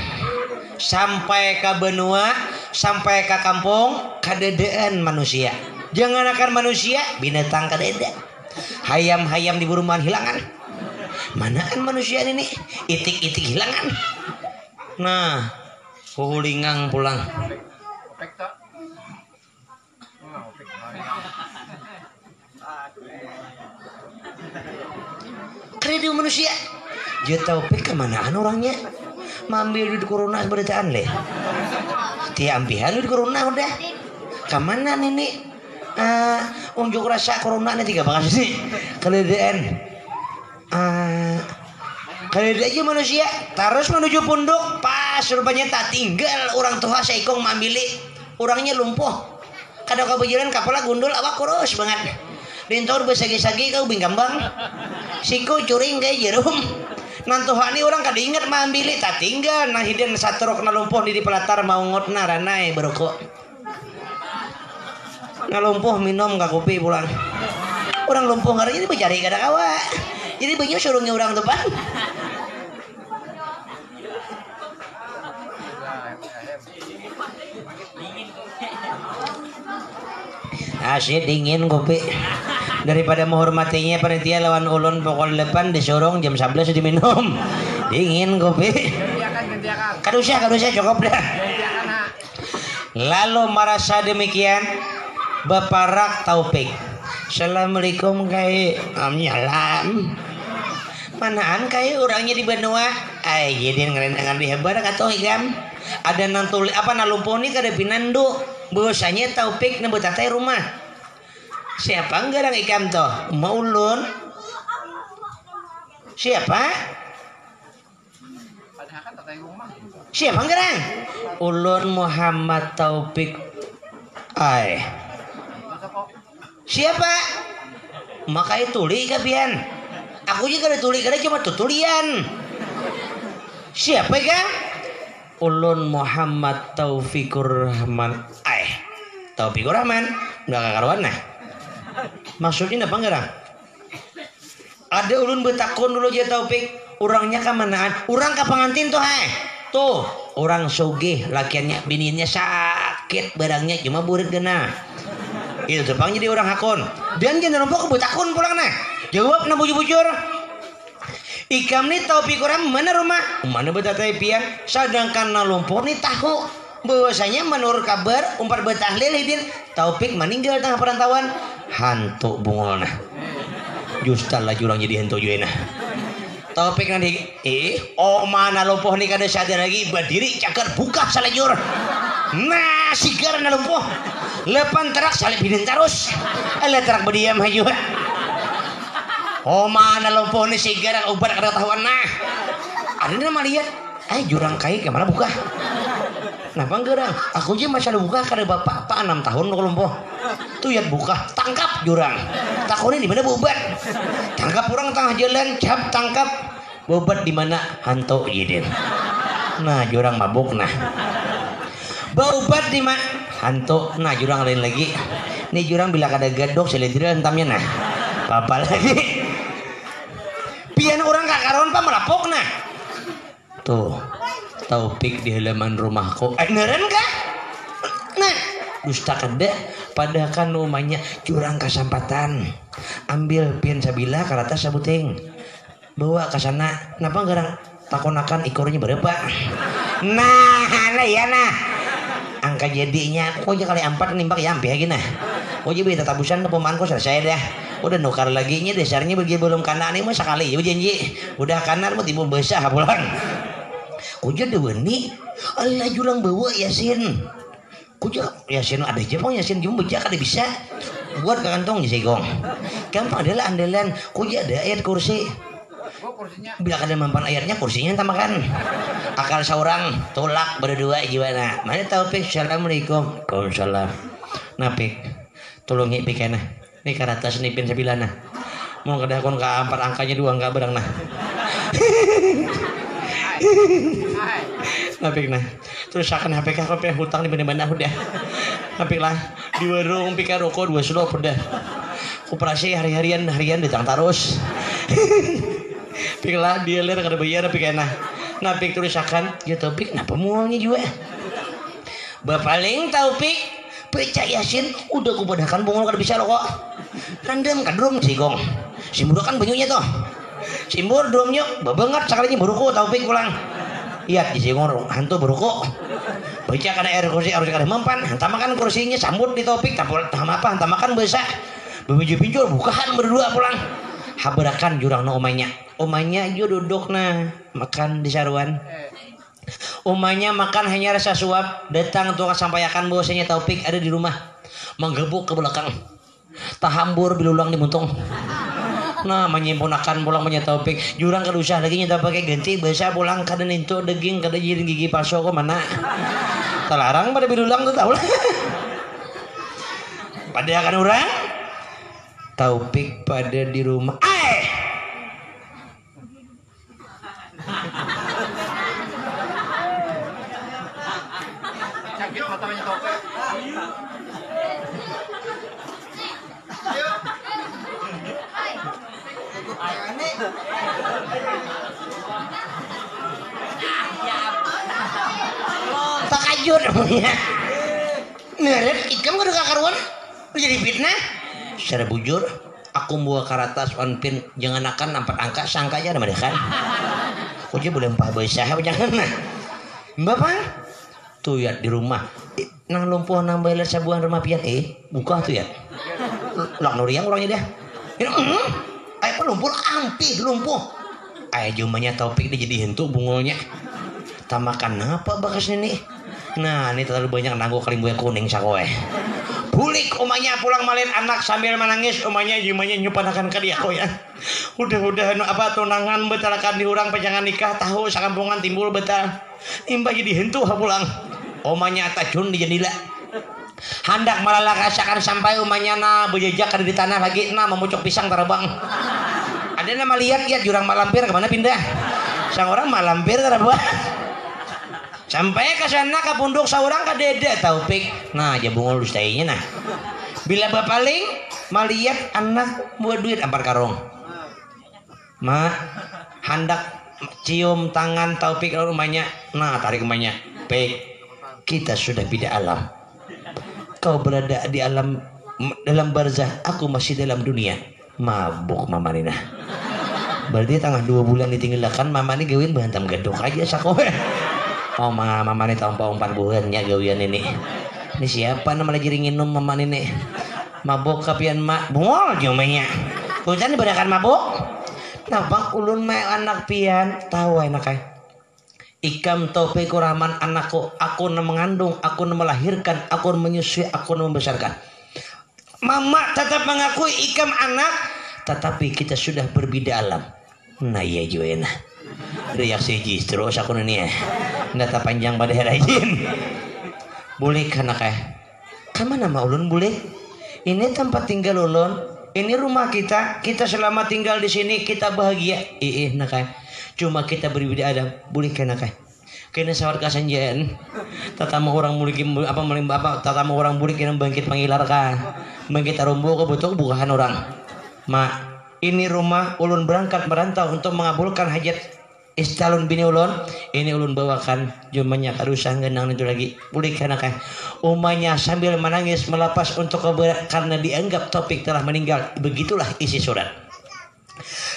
Sampai ke benua, sampai ke kampung, kadedaan manusia. Jangan akan manusia, binatang kadeda. Hayam-hayam di buruman hilangan. Manaan manusia ini? Itik-itik hilangan. Nah, hulingang pulang. Kredo manusia. Dia tahu kemanaan orangnya. Mambil duit corona seberitaan leh. Tiampihan duit corona udah. Kemana ini? Unjuk rasa corona nih 3 bakal sih. Keledaan. Keledaan aja manusia. Terus menuju punduk. Pas rupanya tak tinggal orang tua seikong mambili. Orangnya lumpuh. Kada kau berjalan kapala gundul awak kurus banget. Dintor besagi-sagi kau binggambang. Siku curing kayak jerum. Nantuhani orang kada ingat mambili tak tinggal nah hidden satrok na lumpuh di pelatar mau ngot naranai berokok na lumpuh minum gak kopi pulang orang lumpuh ngarang jadi bercari kada kawa jadi banyak suruhnya orang depan asih dingin kopi daripada menghormatinya panitia lawan ulun pokok depan disorong jam 11 diminum dingin kopi kadusya cukup dah lalu merasa demikian Bapak Taufik Assalamualaikum kai amnyalam manaan kai orangnya di benua ay jadi ngerendangan di hebar atau higam ada nantul apa nalumpuh ni kada pinandu bahwasanya Taufik nebut teh rumah siapa ngarang ikam toh maulun siapa siapa ngarang ulun Muhammad Taufik ay siapa makai tuli kapian aku juga ada tuli kada cuma tutulian siapa kan ulun Muhammad Taufikur Rahman Taufikur Rahman nggak kakaruan nah maksudnya apa ngerang ada ulun betakun dulu aja Taufik orangnya kemanaan orang ke pengantin tuh tuh orang sugih lakiannya bininya sakit barangnya cuma burit gena itu terpang jadi orang hakun dan jangan lupa ke betakun pulang nah jawab na bujur-bujur Ikam nih Taufik orang mana rumah? Mana betah pian? Sedangkan nalumpuh nih tahu bahwasanya menurut kabar umpar betahlil hidin Taufik meninggal tengah perantauan hantu bungolna. Justal lah jurang jadi hantu juena. Taufik nanti mana lumpuh nih kada sadar lagi berdiri cakar buka salajur. Nah sigar na lumpuh. Lepan terak salib hidin terus. Terak berdiam haju. Mana lumpuh nih sigar ubar kada tahuan nah. Ada nama lihat. Jurang kai kemana buka? Kenapa gerang? Aku aja masih ada buka kada bapak 6 tahun lo lumpuh. Tuh ya buka, tangkap jurang. Takutnya di mana bobat? Tangkap orang tengah jalan, cap tangkap. Bobat di mana? Hantu yidin. Nah jurang mabuk nah. Bobat di mana? Hantu. Nah jurang lain lagi. Nih jurang bila kada gadok selendira entamnya nah. Apa lagi? Pian orang kakaron pa melapok nah. Tuh. Taufik di halaman rumahku. Neren kah? Nah, dusta kada pada kan rumahnya jurang kasampatan. Ambil pian sabila karata sabuting. Bawa ke sana. Napa garang takonakan ikornya berapa? Nah ya nah. Angka jadinya kok aja kali 4 nimbak ya ampe lagi nah. Kok aja beta tabusan pemaanku selesai dah. Udah nukar lagi nya dasarnya bagi belum kanan ini mah sekali ya janji. Udah kanan mau timbul besar pulang. Kuja dewa nih, Allah jurang bawa Yasin. Kuja Yasin ada aja pong Yasin cuma baca kada bisa. Buat ke kantong di segong. Gampang adalah andalan. Kuja ada ayat kursi. Bila kada mempan ayatnya kursinya tamakan. Akal seorang tolak berdua gimana? Mana Taufik? Assalamualaikum. Waalaikumsalam. Napik, tolong ngipik nah. Ini karata senipin sebilana. Mau kada kon ka 4 angkanya 2 angka berang nah. Napik nah terus akan HP kau pe hutang di mana-mana udah napik lah di warung pika rokok 2 slop udah koperasi harian ditang terus pik lah dia ler kada bayar pik enak napik terus akan ya Taufik kenapa mualnya juga bapaling Taufik pecah Yasin udah kupadakan bungol kada bisa rokok random kadrong sigong simbur kan banyunya tuh simbur drumnya babangat sekalinya beruku Taufik pulang iya di singor hantu beruku baca kada air kursi harus kada mempan hantamakan kursinya sambut di Taufik apa hantamakan besar bemiju pinjol bukaan berdua pulang haberakan jurang no omanya jo duduk nah makan di saruan omanya makan hanya rasa suap datang untuk sampaikan bahwasanya Taufik ada di rumah menggebuk ke belakang tahambur bilulang di muntung. Nah menyimpunakan pulang punya Taufik jurang kada usah lagi nyata pakai ganti bahasa pulang kada nintu daging kada jiring gigi palsu kok mana terlarang pada bilulang tuh tahu lah pada akan orang Taufik pada di rumah sakit matanya Taufik takajur neret ikam kudu kakaruan jadi fitnah secara bujur aku bawa karatas one pin jangan akan 4 angka sangka aja nama kan kok dia boleh 4 besar jangan nah bapak tuh ya di rumah nang lumpuh nang bayar sabuan rumah pian buka tuh ya lak nuriang orangnya dia ayo lumpur ampih lumpuh ayo jumanya Taufik dia jadi hantu bungolnya tamakan apa bakas ini nah ini terlalu banyak nanggu kalimbu yang kuning sakoe bulik omanya pulang malin anak sambil menangis omanya jumanya nyupanakan ke dia kok ya udah apa tunangan betalakan diurang pejangan nikah tahu sakampungan timbul betal imba jadi hantu pulang omanya tajun di jendela hendak malah rasakan sampai umanya na berjejak di tanah lagi na memucuk pisang terbang ada nama lihat ya jurang malampir kemana pindah sang orang malampir terbang sampai ke sana ke punduk seorang ke dede Taufik nah aja bungul dustainya nah bila bapaling malihat anak buat duit 4 karung ma hendak cium tangan Taufik ke rumahnya nah tarik rumahnya baik kita sudah pindah alam kau berada di alam dalam barzah aku masih dalam dunia mabuk Mama Nina Berarti tengah 2 bulan ditinggalkan mama ini gawin bantam gedok aja sakowe. Oh mama ini tahun 4 bulan ya gawian ini. Ini siapa nama lagi nginum mama ini? Mabok kapian mak bungol jomenya. Hujan dibadakan mabok. Nah bang ulun me anak pian tahu enak ay. Ikam Taufik Rahman anakku, aku mengandung, aku melahirkan, aku menyusui, aku membesarkan. Mama tetap mengakui Ikam anak, tetapi kita sudah berbeda alam. Nah iya juga reaksi jis terus aku nih ya. Data panjang pada rajin. Boleh kan Kemana nama ulun boleh? Ini tempat tinggal ulun, ini rumah kita selama tinggal di sini kita bahagia. Cuma kita berbeda alam, boleh kan kena sawar kasanjian tatamu orang mulik tatamu orang mulik yang bangkit pangilar bangkit arumbu kebutuh bukan orang mak ini rumah ulun berangkat merantau untuk mengabulkan hajat istalun bini ulun ini ulun bawakan jumanya karusah genang itu lagi boleh kan umanya sambil menangis melepas untuk karena dianggap Taufik telah meninggal. Begitulah isi surat.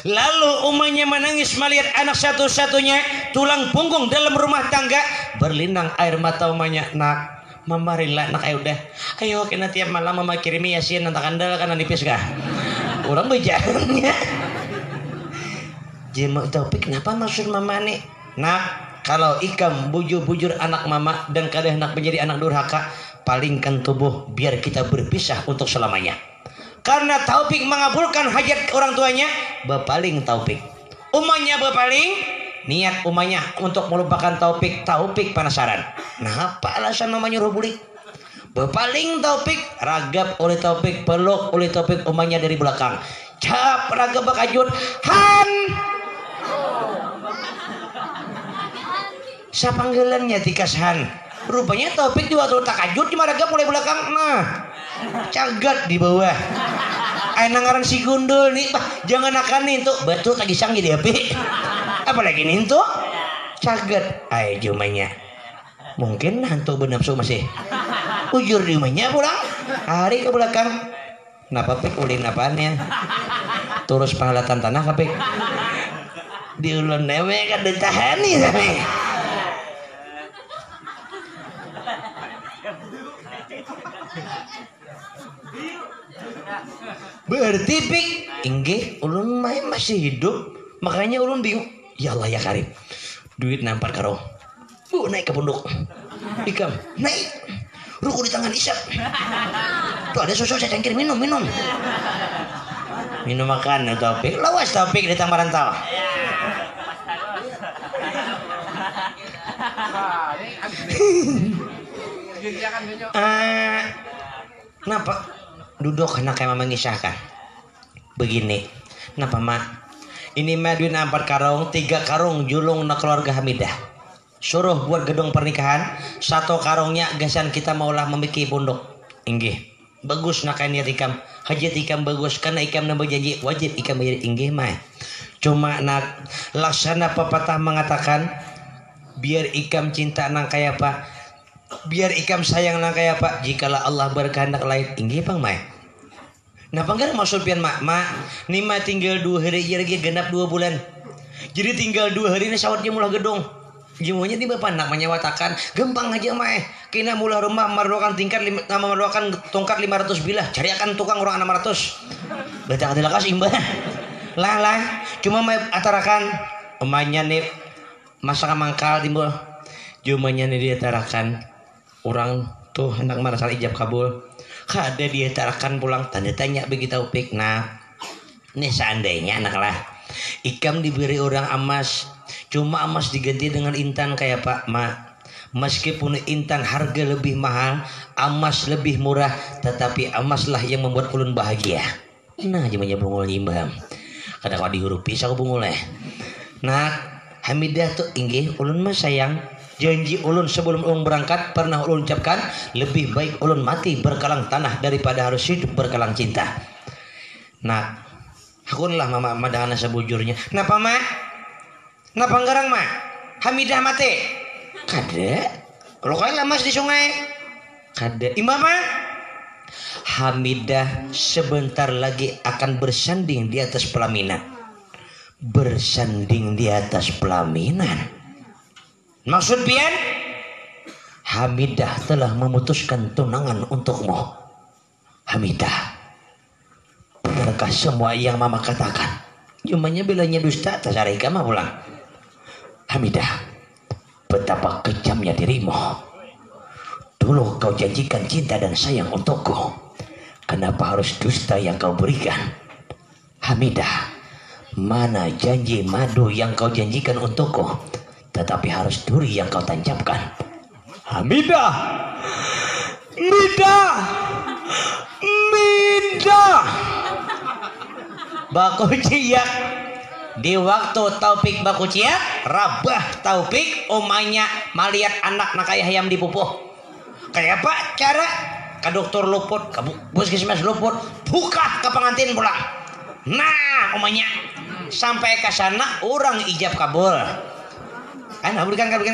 Lalu umanya menangis melihat anak satu-satunya tulang punggung dalam rumah tangga, berlinang air mata umanya. Nak mamarilah nak udah ayo kena tiap malam mama kirimi yasin nanti kandal kan nipis kah orang bejarnya Jema Taufik kenapa maksud mama nih nak kalau Ikam bujur-bujur anak mama dan kadang nak menjadi anak durhaka palingkan tubuh biar kita berpisah untuk selamanya. Karena Taufik mengabulkan hajat orang tuanya, bepaling Taufik. Umanya bepaling, niat umanya untuk melupakan Taufik. Taufik penasaran. Nah apa alasan namanya nyuruh bulik? Bepaling Taufik, ragap oleh Taufik, peluk oleh Taufik umanya dari belakang. Cap ragap bakajut, Han. Saya panggilannya tikas Han. Rupanya Taufik juga tuh takajut cuma ragap oleh belakang. Nah. Cagat di bawah. Ngaran si gundul nih, jangan akan nih tuh betul tadi sang jadi api. Apalagi nih tuh cagat. Ay jumanya. Mungkin hantu bernafsu masih. Ujur di rumahnya pulang. Hari ke belakang. Napa pik ulin apaannya? Terus pahalatan tanah kapik. Diulun newe kan ditahani tapi. Berarti pik inggih ulun masih hidup makanya ulun bingung ya Allah ya Karim duit nampar karo naik ke punduk Ikam naik ruku di tangan Isap tuh ada susu saya cangkir minum makan Taufik lawas Taufik di tang marantau kenapa duduk anak kayak mama ngisahkan begini kenapa mak ini mah duit 4 karung 3 karung julung na keluarga Hamidah suruh buat gedung pernikahan 1 karungnya gasan kita maulah memiliki pondok inggih bagus nak niat Ikam hajat Ikam bagus karena Ikam nambah janji wajib Ikam bayar inggih mah cuma nak laksana pepatah mengatakan biar Ikam cinta nang kayak apa biar Ikam sayang nang kayak apa jikalau Allah berkehendak lain inggih pang mah. Nah panggar maksud pian mak nima tinggal 2 hari lagi genap 2 bulan. Jadi tinggal 2 hari ini sawatnya mulah gedung. Jemuanya di bapak nak menyawatakan gampang aja mah. Kena mulah rumah mardokan tingkat nama mardokan tongkat 500 bilah. Cari akan tukang orang 600. Berarti ada lakas imbah. Lah cuma mah atarakan emanya nih masakan mangkal timbul. Jumanya nih diatarakan orang tuh hendak merasa ijab kabul. Kada dia tarakan pulang tanda tanya begitu Taufik. Nah ini seandainya anak lah Ikam diberi orang emas cuma emas diganti dengan intan kayak Pak mak meskipun intan harga lebih mahal emas lebih murah tetapi emaslah yang membuat ulun bahagia. Nah jamanya bungul nyimbang kada kau dihurupi aku bungul nah Hamidah tuh inggih ulun mah sayang janji ulun sebelum ulun berangkat pernah ulun ucapkan lebih baik ulun mati berkalang tanah daripada harus hidup berkalang cinta. Nah, akunlah mama madahana sebujurnya. Napa mak? Napa ngarang mak? Hamidah mati. Kada. Kalau kau lamas di sungai. Kada. Imama? Hamidah sebentar lagi akan bersanding di atas pelaminan. bersanding di atas pelaminan. Maksud pian, Hamidah telah memutuskan tunangan untukmu. Hamidah, benarkah semua yang mama katakan? Cumanya bilanya dusta, tasarika mah pulang. Hamidah, betapa kejamnya dirimu. Dulu kau janjikan cinta dan sayang untukku. Kenapa harus dusta yang kau berikan? Hamidah, mana janji madu yang kau janjikan untukku, tetapi harus duri yang kau tancapkan. Hamidah, Mida, baku ciak. Di waktu Taufik baku ciak, Rabah Taufik omanya malihat anak nakaya hayam dipupuh. Kayak apa cara? Ke dokter luput, ke puskesmas luput, buka ke pengantin pulang. Nah, omanya sampai ke sana orang ijab kabul. Kan berikan kan?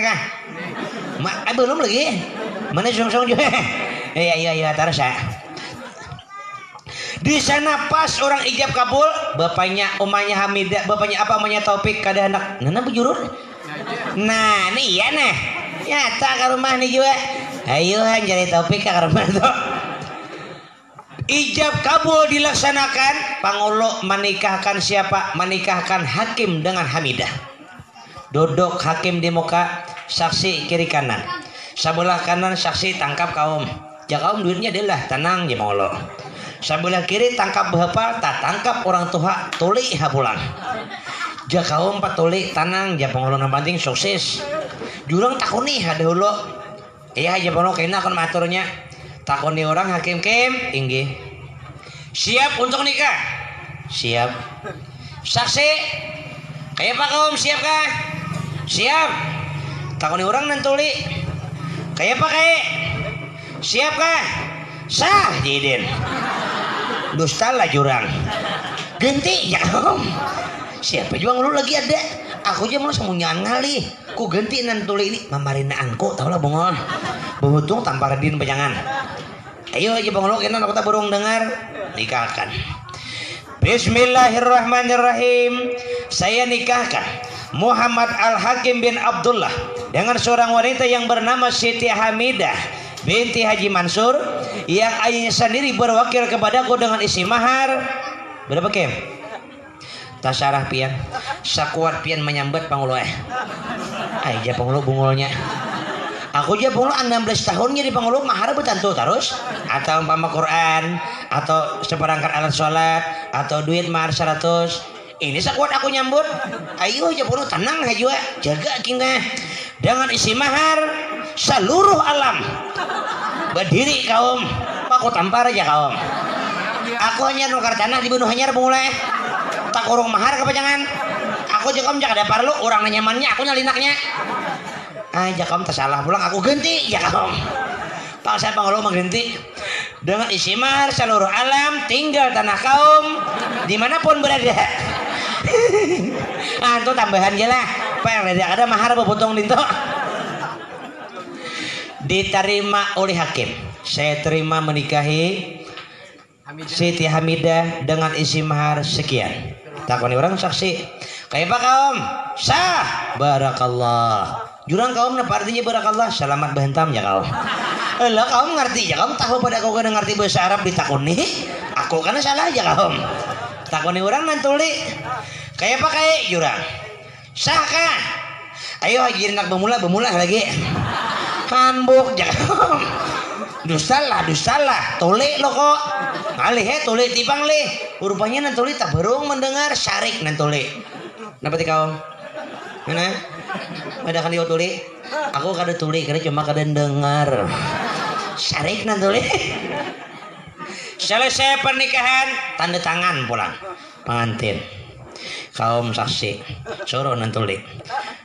Belum lagi. Mana song juga. Iya terus ya. Di sana pas orang ijab kabul, bapaknya omanya Hamidah, bapaknya apa omanya Taufik kada anak. Nana bujurun. Nah, nih ya nah. Nyata ke rumah nih juga. Ayo jadi Taufik ke rumah tuh. Ijab kabul dilaksanakan. Pangulo menikahkan siapa? Menikahkan Hakim dengan Hamidah. Duduk Hakim di muka, saksi kiri kanan. Sebelah kanan saksi tangkap kaum. Ya kaum duitnya adalah tenang ya maulo. Sebelah kiri tangkap bahapa, tak tangkap orang tua tuli hapulang. Ja kaum patuli tenang ya pangulo yang penting sukses. Jurang takuni ada hulu. Iya aja pangulo kena akan maturnya. Takuni orang Hakim Kim inggih. Siap untuk nikah? Siap. Saksi? Kayak apa kaum siap kah? Siap. Takuni orang nantuli. Kayak apa kayak? Siap kah? Sah jidin. Dusta lah jurang. Ganti ya kaum. Siapa juga lu lagi ada? Aku aja mau semuanya ngali. Ku ganti nantuli ini mamarinaanku tau lah bongol. Behutung tanpa redin panjangan. Ayo aja bongol kena aku tak burung dengar. Nikahkan. Bismillahirrahmanirrahim. Saya nikahkan Muhammad Al-Hakim bin Abdullah dengan seorang wanita yang bernama Siti Hamidah binti Haji Mansur yang ayahnya sendiri berwakil kepadaku dengan isi mahar berapa kem? Tasarah pian, sakuat pian menyambat pangulo aja pangulo bungulnya. Aku aja pangulo 16 tahunnya di pangulo mahar betantu terus atau umpama Quran atau seperangkat alat sholat atau duit mahar 100. Ini sekuat aku nyambut. Ayo aja pangulo tenang aja jaga kita dengan isi mahar seluruh alam berdiri kaum. Aku tampar aja kaum. Aku hanya nukar tanah dibunuh hanya mulai tak urung mahar kepanjangan. Aku aja kaum jangan ada parlu orang nyamannya aku nyalinaknya. Aja kaum tersalah pulang aku ganti ya kaum. Pak saya pangulo mengganti dengan isi mahar seluruh alam tinggal tanah kaum dimanapun berada. Itu tambahan aja lah. Pak yang ada mahar berpotong dinto. Diterima oleh hakim. Saya terima menikahi Siti Hamidah dengan isi mahar sekian. Takoni orang saksi. Kayak apa kaum? Sah. Barakallah. Jurang kaum apa artinya barakallah? Selamat berhentam ya kaum. Lah kaum ngerti ya kaum tahu pada kau kan ngerti bahasa Arab ditakoni. Aku kan salah ya kaum. Takoni orang nantuli. Kayak apa kayak jurang? Sah kah? Ayo haji nak bermula lagi. Hanbuk ya kaum. Dusta lah, tuli lo kok. Ngalih tuli tipang leh. Rupanya nantuli tak berung mendengar syarik nantuli. Napa kau? Mana? Ada kan dia tuli? Aku kada tuli, kada cuma kada dengar. Syarik nantuli. Selesai pernikahan, tanda tangan pulang. Pengantin. Kaum saksi. Suruh nantuli.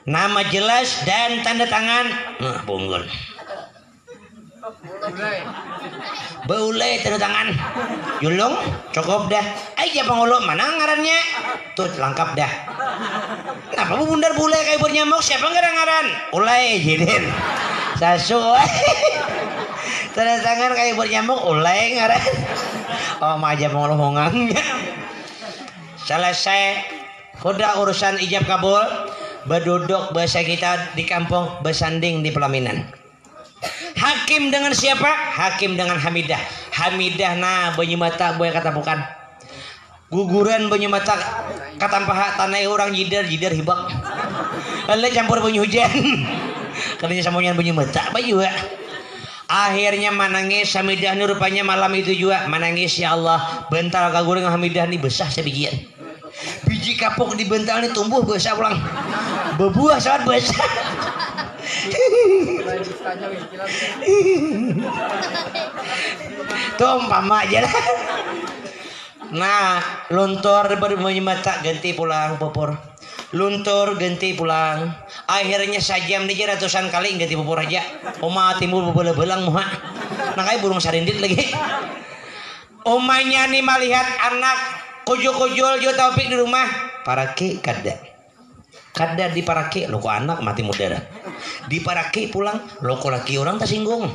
Nama jelas dan tanda tangan. Nah, bunggul. Boleh tanda tangan. Julung cukup dah. Aja pangulo mana ngarannya? Tuh lengkap dah. Kenapa bundar bule kayak bernyamuk? Siapa nggak ngaran? Ulai jidin. Sesuai. Tanda tangan kayak bernyamuk. Ulai ngaran. Oh maja pangulo hongangnya. Selesai udah urusan ijab kabul beduduk bahasa kita di kampung bersanding di pelaminan. Hakim dengan siapa? Hakim dengan Hamidah. Hamidah nah banyu mata boy kata bukan. Guguran banyu mata kata paha tanah orang jidar hibak. Lalu campur banyu hujan. Katanya samunya banyu mata bayu ya. Akhirnya manangis Hamidah ini rupanya malam itu juga manangis ya Allah bentar kagureng Hamidah ini besar sebijian. Biji kapuk di bentar ini tumbuh besar ulang. Berbuah sangat besar. Tuh umpama aja lah. Nah, luntur bermata ganti pulang popor. Luntur ganti pulang. Akhirnya sajam dia ratusan kali ganti popor aja. Oma timbul bebelang muha. Nah kayak burung sarindit lagi. Omanya nih melihat anak kujul-kujul jo Taufik di rumah. Paraki kada di paraki lo kok anak mati muda. Di paraki pulang lo kok laki orang tersinggung.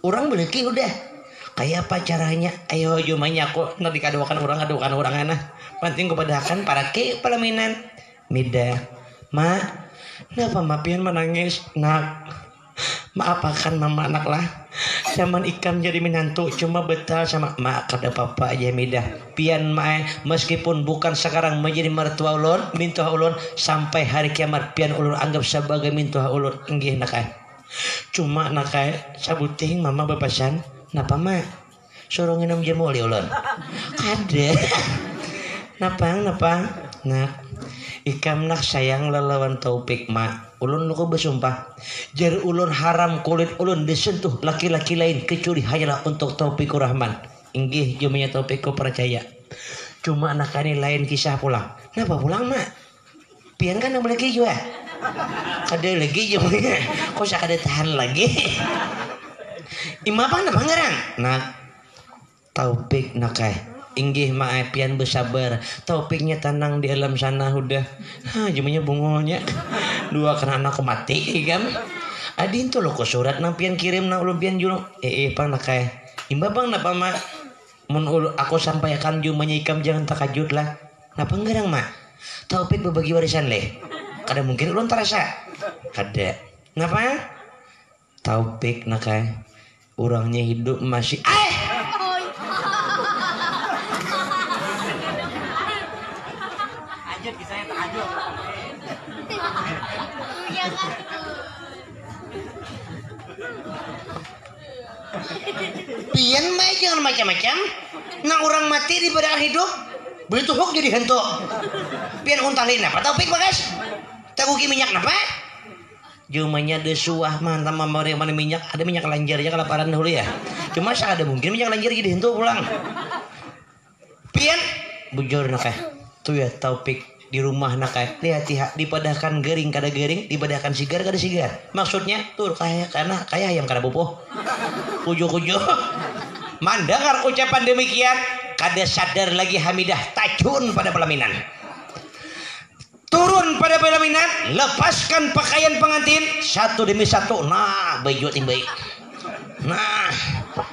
Orang beleki udah. Kayak apa caranya? Ayo jumanya aku nanti kadokan orang anak. Penting kepadahkan paraki pelaminan. Mida, mak, kenapa mak pian menangis? Nak, maapakan mama anak lah. Zaman ikam jadi menantu cuma betal sama mak kada papa aja Mida. Pian mak meskipun bukan sekarang menjadi mertua ulun, mintuha ulun sampai hari kiamat pian ulun anggap sebagai mintuha ulun. Inggih nakai. Cuma nakai sabuting mama bebasan. Napa mak? Suruh nginum jamu oleh ulun. Kada. Napang. Nak. Ikam nak sayang lelawan Taufik mak. Ulun luku bersumpah. Jar ulun haram kulit ulun disentuh laki-laki lain kecuali hanyalah untuk Taufikur Rahman. Inggih jumanya Taufikku percaya. Cuma anak ini lain kisah pulang. Kenapa pulang mak? Pian kan yang lagi juga. Kada lagi jumanya. Kok saya kada tahan lagi. Imapang na pangarang. Nak Taufik nakai. Inggih mak pian bersabar. Taufiknya tenang di alam sana udah. Jumanya bungolnya. Dua karena anakku mati kan. Adin tuh lo kok surat nang pian kirim nang ulun pian julung. Pang nakai. Imba bang napa mak? Mun aku sampaikan jumanya ikam jangan takajud lah. Napa ngarang mak? Taufik berbagi warisan leh. Kada mungkin ulun terasa. Kada. Napa? Taufik nakai. Orangnya hidup masih Ajut kisahnya takajud. Pian mah jangan macam-macam. Nah orang mati di padahal hidup. Begitu hok jadi hantu. Pian untalin apa Taufik bagas? Taguki minyak apa? Jumanya desuah mantam mamari mana minyak ada minyak lanjar aja kelaparan dulu ya. Cuma saya ada mungkin minyak lanjar jadi hentu pulang. Pian bujur nakah. Tuh ya Taufik di rumah nakah. Lihat dipadahkan gering kada gering, dipadahkan sigar kada sigar. Maksudnya tuh kayak ayam kada pupuh. Kujo-kujo. Mandengar ucapan demikian, kada sadar lagi Hamidah tacun pada pelaminan. Turun pada pelaminan, lepaskan pakaian pengantin satu demi satu. Nah, baju timbai. Nah,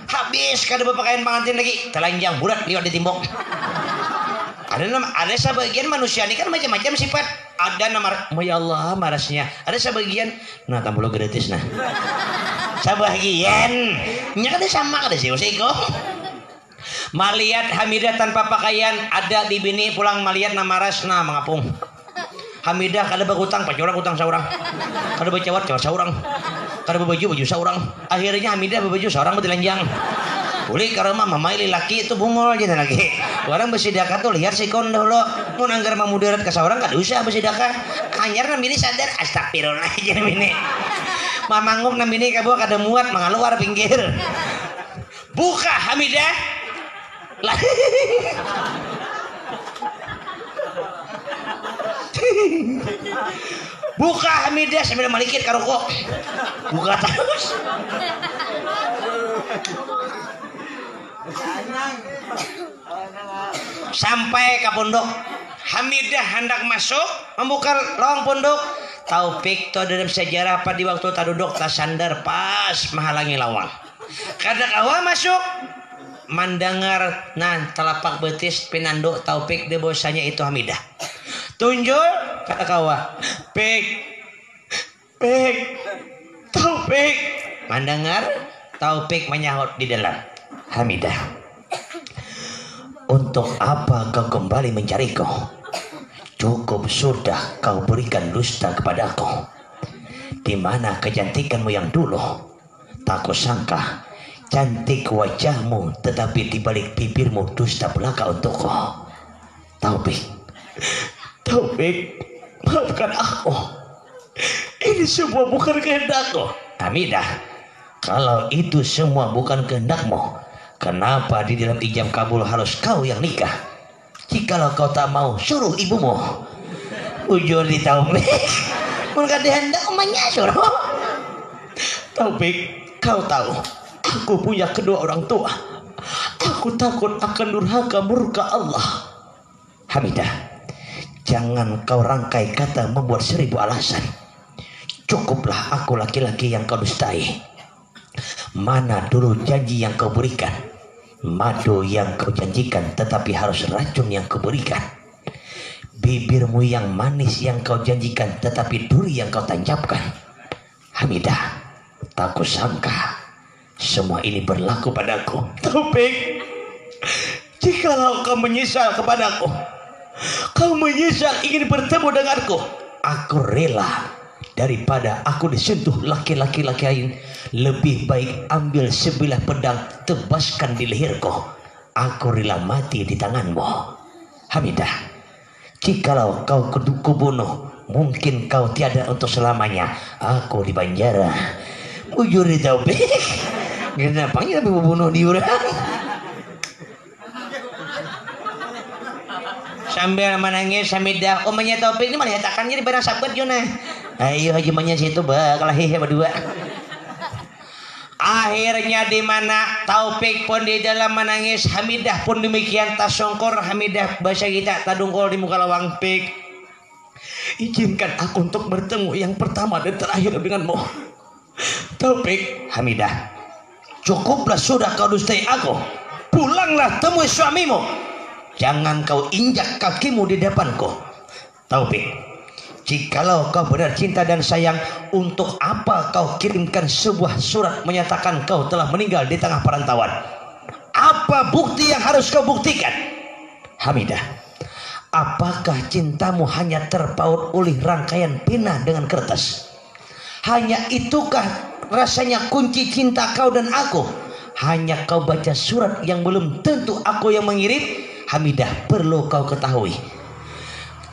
habis kada berpakaian pengantin lagi, telanjang bulat liwat di timbok. Ada sebagian manusia ini kan macam-macam sifat. Ada nama, ya Allah marasnya. Ada sebagian, nah tampil gratis nah. Sebagian, nya kada sama kada sih usiko. Malihat Hamidah tanpa pakaian, ada di bini pulang malihat nama rasna mengapung. Hamidah kada berhutang, pacorang hutang seorang. Kada bercawat seorang. Kada berbaju seorang. Akhirnya Hamidah berbaju seorang bertelanjang. Uli karena mama laki itu bungol aja lagi. Orang bersedekah tuh lihat si kon dulu. Mun anggar mamudarat ke seorang kada usah bersedekah. Anyar nambini sadar astagfirullah aja nambini. Mamanguk nambini kabo kada muat mangaluar pinggir. Buka Hamidah. Buka Hamidah sambil malikit karoko. Buka terus. Sampai ke pondok. Hamidah hendak masuk membuka lawang pondok. Taufik to dalam sejarah pada waktu taduduk tasandar pas menghalangi lawang. Kada kawa masuk mandangar nan telapak betis pinanduk Taufik de bosanya itu Hamidah. tunjul kata kawa pik Taufik mendengar Taufik menyahut di dalam. Hamidah, untuk apa kau kembali mencariku? Cukup sudah kau berikan dusta kepadaku. Di mana kecantikanmu yang dulu? Tak kusangka cantik wajahmu, tetapi di balik bibirmu dusta belaka untukku. Taufik, maafkan aku. Ini semua bukan kehendakku. Hamidah, kalau itu semua bukan kehendakmu, kenapa di dalam ijab kabul harus kau yang nikah? Jikalau kau tak mau, suruh ibumu. Ujur di Taufik, maka dihendak emaknya suruh. Taufik, kau tahu, aku punya kedua orang tua. Aku takut akan durhaka murka Allah. Hamidah, jangan kau rangkai kata membuat 1000 alasan. Cukuplah aku laki-laki yang kau dustai. Mana dulu janji yang kau berikan? Madu yang kau janjikan, tetapi harus racun yang kau berikan. Bibirmu yang manis yang kau janjikan, tetapi duri yang kau tancapkan. Hamidah, tak kusangka semua ini berlaku padaku. Taufik, jikalau kau menyesal kepadaku, kau menyesal ingin bertemu denganku, aku rela. Daripada aku disentuh laki-laki lain, lebih baik ambil sebilah pedang, tebaskan di leherku. Aku rela mati di tanganmu. Hamidah, jikalau kau kubunuh, mungkin kau tiada untuk selamanya. Aku di penjara. Ujur di Taufik, kenapa tapi membunuh diorang? Sambil menangis Hamidah, omanya Taufik ini malah nyatakan jadi barang sahabat Yuna. Ayo hajimanya situ bakalahi ya berdua. Akhirnya di mana Taufik pun di dalam menangis, Hamidah pun demikian. Tasongkor Hamidah bahasa kita tadungkol di muka lawang. Pik, izinkan aku untuk bertemu yang pertama dan terakhir denganmu. Taufik, Hamidah, cukuplah sudah kau dustai aku. Pulanglah temui suamimu. Jangan kau injak kakimu di depanku. Taufik, jikalau kau benar cinta dan sayang, untuk apa kau kirimkan sebuah surat menyatakan kau telah meninggal di tengah perantauan? Apa bukti yang harus kau buktikan? Hamidah, apakah cintamu hanya terpaut oleh rangkaian pena dengan kertas? Hanya itukah rasanya kunci cinta kau dan aku? Hanya kau baca surat yang belum tentu aku yang mengirim? Hamidah, perlu kau ketahui,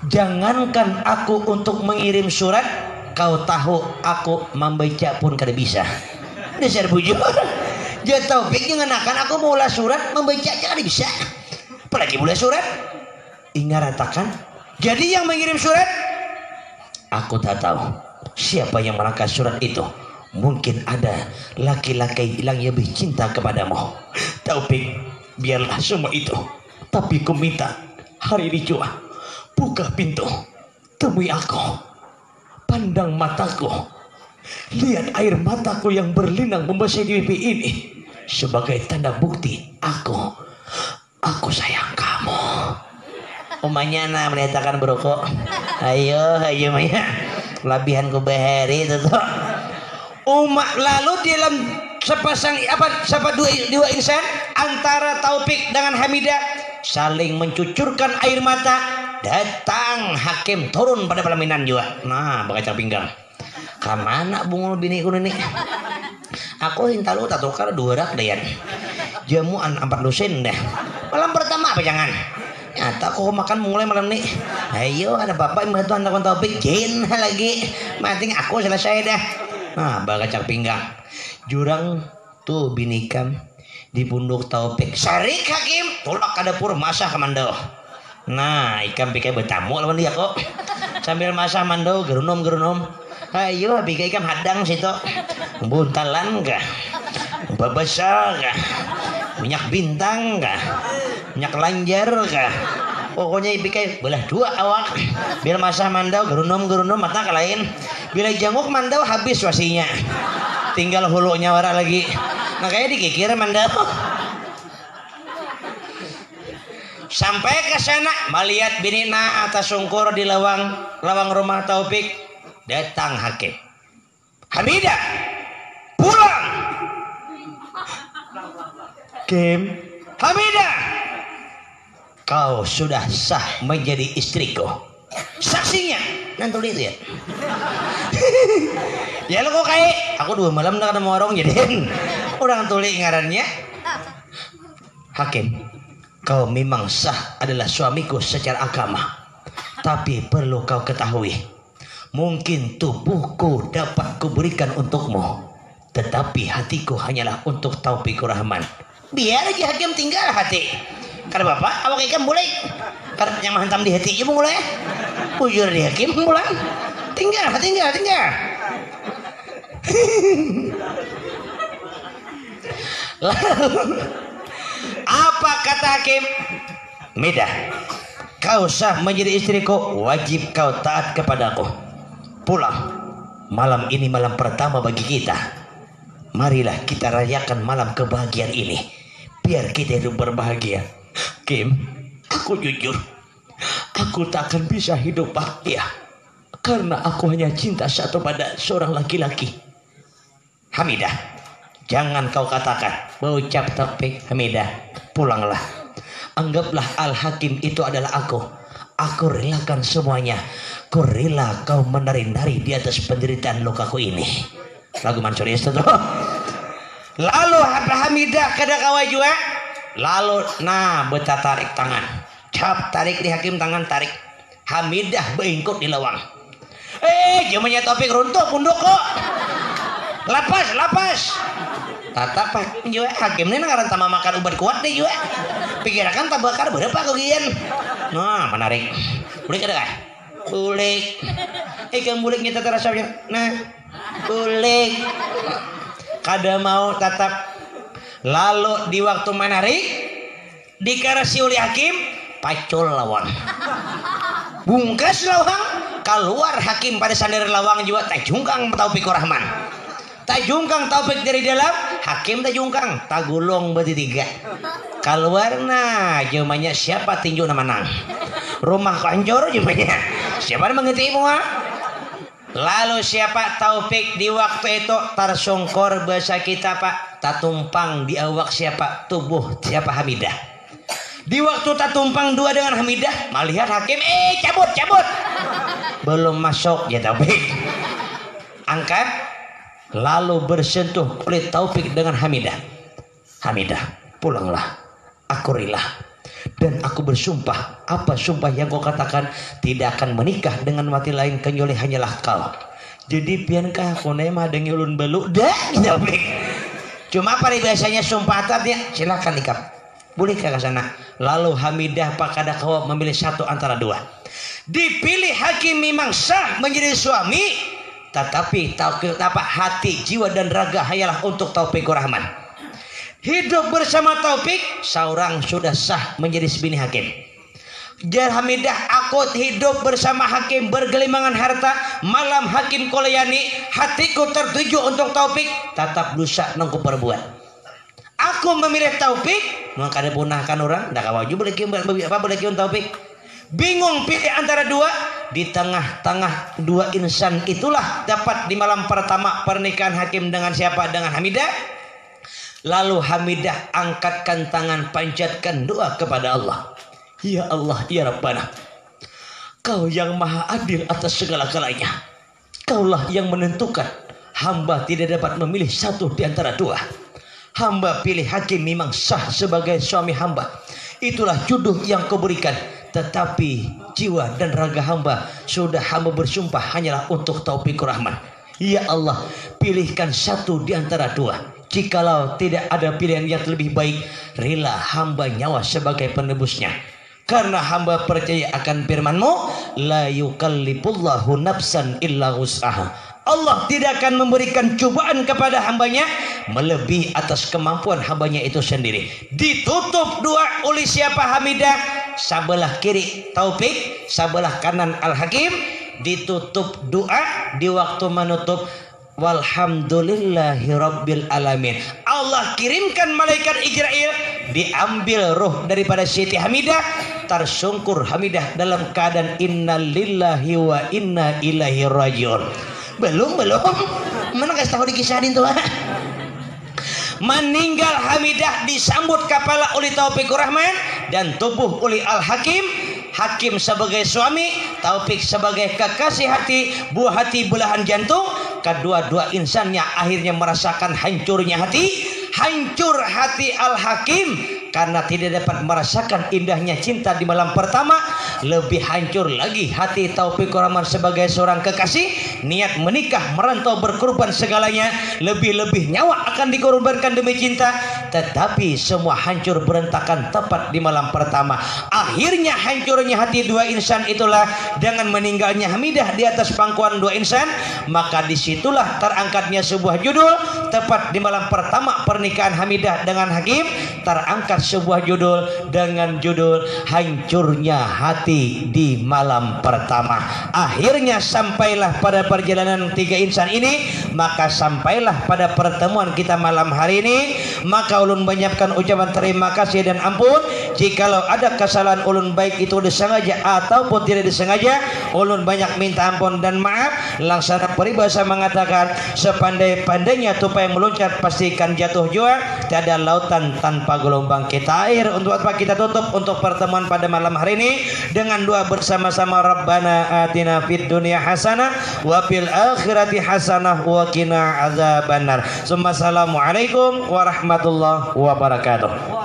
jangankan aku untuk mengirim surat, kau tahu aku membaca pun kada bisa. Dasar bujur. Dia Taufik mengenakan aku mula surat membaca aja kada bisa. Apalagi mula surat. Ingat ratakan. Jadi yang mengirim surat, aku tak tahu siapa yang merangkai surat itu. Mungkin ada laki-laki yang lebih cinta kepadamu. Taufik, biarlah semua itu. Tapi ku minta hari ini juga buka pintu, temui aku, pandang mataku, lihat air mataku yang berlinang membasahi pipi ini sebagai tanda bukti aku sayang kamu. Umanya na menyatakan berokok. Ayo Maya, labihan ku bahari itu tuh. Lalu dalam dua insan antara Taufik dengan Hamidah saling mencucurkan air mata. Datang hakim turun pada pelaminan juga. Nah, bakal pinggang. Kamana bungul bini ku ini? Aku hinta lu tak tukar 2 rak dayan. Jamuan 4 dosen dah. Malam pertama apa jangan? Nyata aku makan mulai malam nih. Ayo ada bapak yang bantu anak Taufik jin lagi. Mati aku selesai dah. Nah, bakal pinggang. Jurang tuh binikam di punduk Taufik. Sarik hakim tolak ke dapur masak mandau. Nah, ikan pikai bertamu lawan dia kok. Sambil masak mandau gerunom. Ayo pikai ikan hadang situ. Buntalan kah? Babasa kah? Minyak bintang kah? Minyak lanjar kah? Pokoknya pikai belah 2 awak. Biar masak mandau gerunom mata ke lain. Bila janguk mandau habis wasinya. Tinggal hulunya wara lagi. Makanya dikikir mandau. Sampai ke sana melihat binina atas sungkur di lawang rumah Taufik. Datang hakim. Hamidah, pulang. Kim, Hamidah, kau sudah sah menjadi istriku. Saksinya nanti lihat. Ya lo kok kayak aku 2 malam nak ketemu orang jadiin orang tulis ngarannya. Hakim, kau memang sah adalah suamiku secara agama. Tapi perlu kau ketahui, mungkin tubuhku dapat kuberikan untukmu, tetapi hatiku hanyalah untuk Taufikur Rahman. Biar aja hakim tinggal hati. Karena bapak, awak ikan boleh. Karena yang menghantam di hati juga mulai. Bujur di hakim pulang. Tinggal. Lalu, apa kata hakim? Midah, kau sah menjadi istriku, wajib kau taat kepadaku. Pulang. Malam ini malam pertama bagi kita. Marilah kita rayakan malam kebahagiaan ini. Biar kita hidup berbahagia. Kim, aku jujur, aku tak akan bisa hidup bahagia karena aku hanya cinta satu pada seorang laki-laki. Hamidah, jangan kau katakan berucap Taufik. Hamidah, pulanglah. Anggaplah Al-Hakim itu adalah aku. Aku relakan semuanya. Ku rela kau menari-nari di atas penderitaan lukaku ini. Lagu Mansur itu tuh. Lalu Hamidah kada kawai juga. Lalu beta tarik tangan. Cap tarik di hakim tangan tarik. Hamidah beingkut di lawang. Jamanya Taufik runtuh punduk kok. Lapas. Tata pak juga hakim ini ngaran tambah makan ubat kuat deh juga. Pikirakan tak bakar berapa kegian. Nah menarik. Bulik ada kan? Bulik. Ikan buliknya tata rasanya. Nah bulik. Kada mau tatap. Lalu di waktu menarik dikarasi oleh hakim, pacul lawang. Bungkas lawang, keluar hakim pada sandar lawang juga tajungkang Taufikur Rahman. Tajungkang Taufik dari dalam, hakim tajungkang, tagulong bertiga. Keluar jumanya siapa tinju nama nang. Rumah kanjor jumanya. Siapa yang mengerti semua? Lalu siapa Taufik di waktu itu tersungkur bahasa kita pak, tatumpang di awak siapa tubuh siapa Hamidah. Di waktu tatumpang dua dengan Hamidah, melihat hakim cabut. Belum masuk ya Taufik. Angkat lalu bersentuh oleh Taufik dengan Hamidah. Hamidah, pulanglah. Aku rela. Dan aku bersumpah, apa sumpah yang kau katakan, tidak akan menikah dengan mati lain kecuali hanyalah kau. Jadi piankah aku nema dengan ulun belu dah gitu. Cuma pada biasanya sumpah atatnya silakan nikah. Boleh ke sana. Lalu Hamidah pakada kau memilih satu antara dua. Dipilih hakim memang sah menjadi suami, tetapi hati, jiwa dan raga hanyalah untuk Taufikur Rahman. Hidup bersama Taufik, seorang sudah sah menjadi sebini hakim. Jar Hamidah, aku hidup bersama hakim bergelimangan harta. Malam hakim kolayani, hatiku tertuju untuk Taufik. Tetap dosa nongku perbuat. Aku memilih Taufik, maka dipunahkan orang. Dah kawaju boleh kiun Taufik. Bingung pilih antara dua. Di tengah-tengah dua insan itulah dapat di malam pertama pernikahan hakim dengan siapa? Dengan Hamidah. Lalu Hamidah angkatkan tangan, panjatkan doa kepada Allah. Ya Allah, ya Rabbana, Kau yang maha adil atas segala-galanya. Kaulah yang menentukan. Hamba tidak dapat memilih satu di antara dua. Hamba pilih hakim memang sah sebagai suami hamba. Itulah jodoh yang kau berikan. Tetapi jiwa dan raga hamba sudah hamba bersumpah hanyalah untuk Taufikur Rahman. Ya Allah, pilihkan satu di antara dua. Jikalau tidak ada pilihan yang lebih baik, rela hamba nyawa sebagai penebusnya. Karena hamba percaya akan firman-Mu, la yukallifullahu nafsan illa wus'aha. Allah tidak akan memberikan cobaan kepada hambanya melebihi atas kemampuan hambanya itu sendiri. Ditutup doa oleh siapa? Hamidah. Sebelah kiri Taufik, sebelah kanan Al-Hakim. Ditutup doa di waktu menutup. Walhamdulillahi Rabbil Alamin. Allah kirimkan malaikat Israel diambil ruh daripada Siti Hamidah, tersungkur Hamidah dalam keadaan innalillahi wa inna ilaihi rajiun. Belum mana kasih tahu dikisahin tuh. Meninggal Hamidah disambut kepala oleh Taufikur Rahman dan tubuh oleh Al-Hakim. Hakim sebagai suami, Taufik sebagai kekasih hati, buah hati belahan jantung. Kedua-dua insannya akhirnya merasakan hancurnya hati. Hancur hati Al-Hakim karena tidak dapat merasakan indahnya cinta di malam pertama. Lebih hancur lagi hati Taufikur Rahman sebagai seorang kekasih, niat menikah, merantau, berkorban segalanya, lebih-lebih nyawa akan dikorbankan demi cinta. Tetapi semua hancur berantakan tepat di malam pertama. Akhirnya hancurnya hati dua insan itulah dengan meninggalnya Hamidah di atas pangkuan dua insan. Maka disitulah terangkatnya sebuah judul tepat di malam pertama pernikahan Hamidah dengan Hakim. Terangkat sebuah judul dengan judul Hancurnya Hati di Malam Pertama. Akhirnya sampailah pada perjalanan tiga insan ini, maka sampailah pada pertemuan kita malam hari ini. Maka ulun banyakan ucapan terima kasih dan ampun. Jikalau ada kesalahan ulun baik itu disengaja ataupun tidak disengaja, ulun banyak minta ampun dan maaf. Laksana peribahasa mengatakan, sepandai-pandainya tupai meloncat pastikan jatuh jua. Tiada lautan tanpa gelombang. Kita akhir untuk apa kita tutup untuk pertemuan pada malam hari ini dengan doa bersama-sama. Rabbana atina fid dunya hasanah wa fil akhirati hasanah wa qina azabannar. Assalamualaikum warahmatullahi wabarakatuh.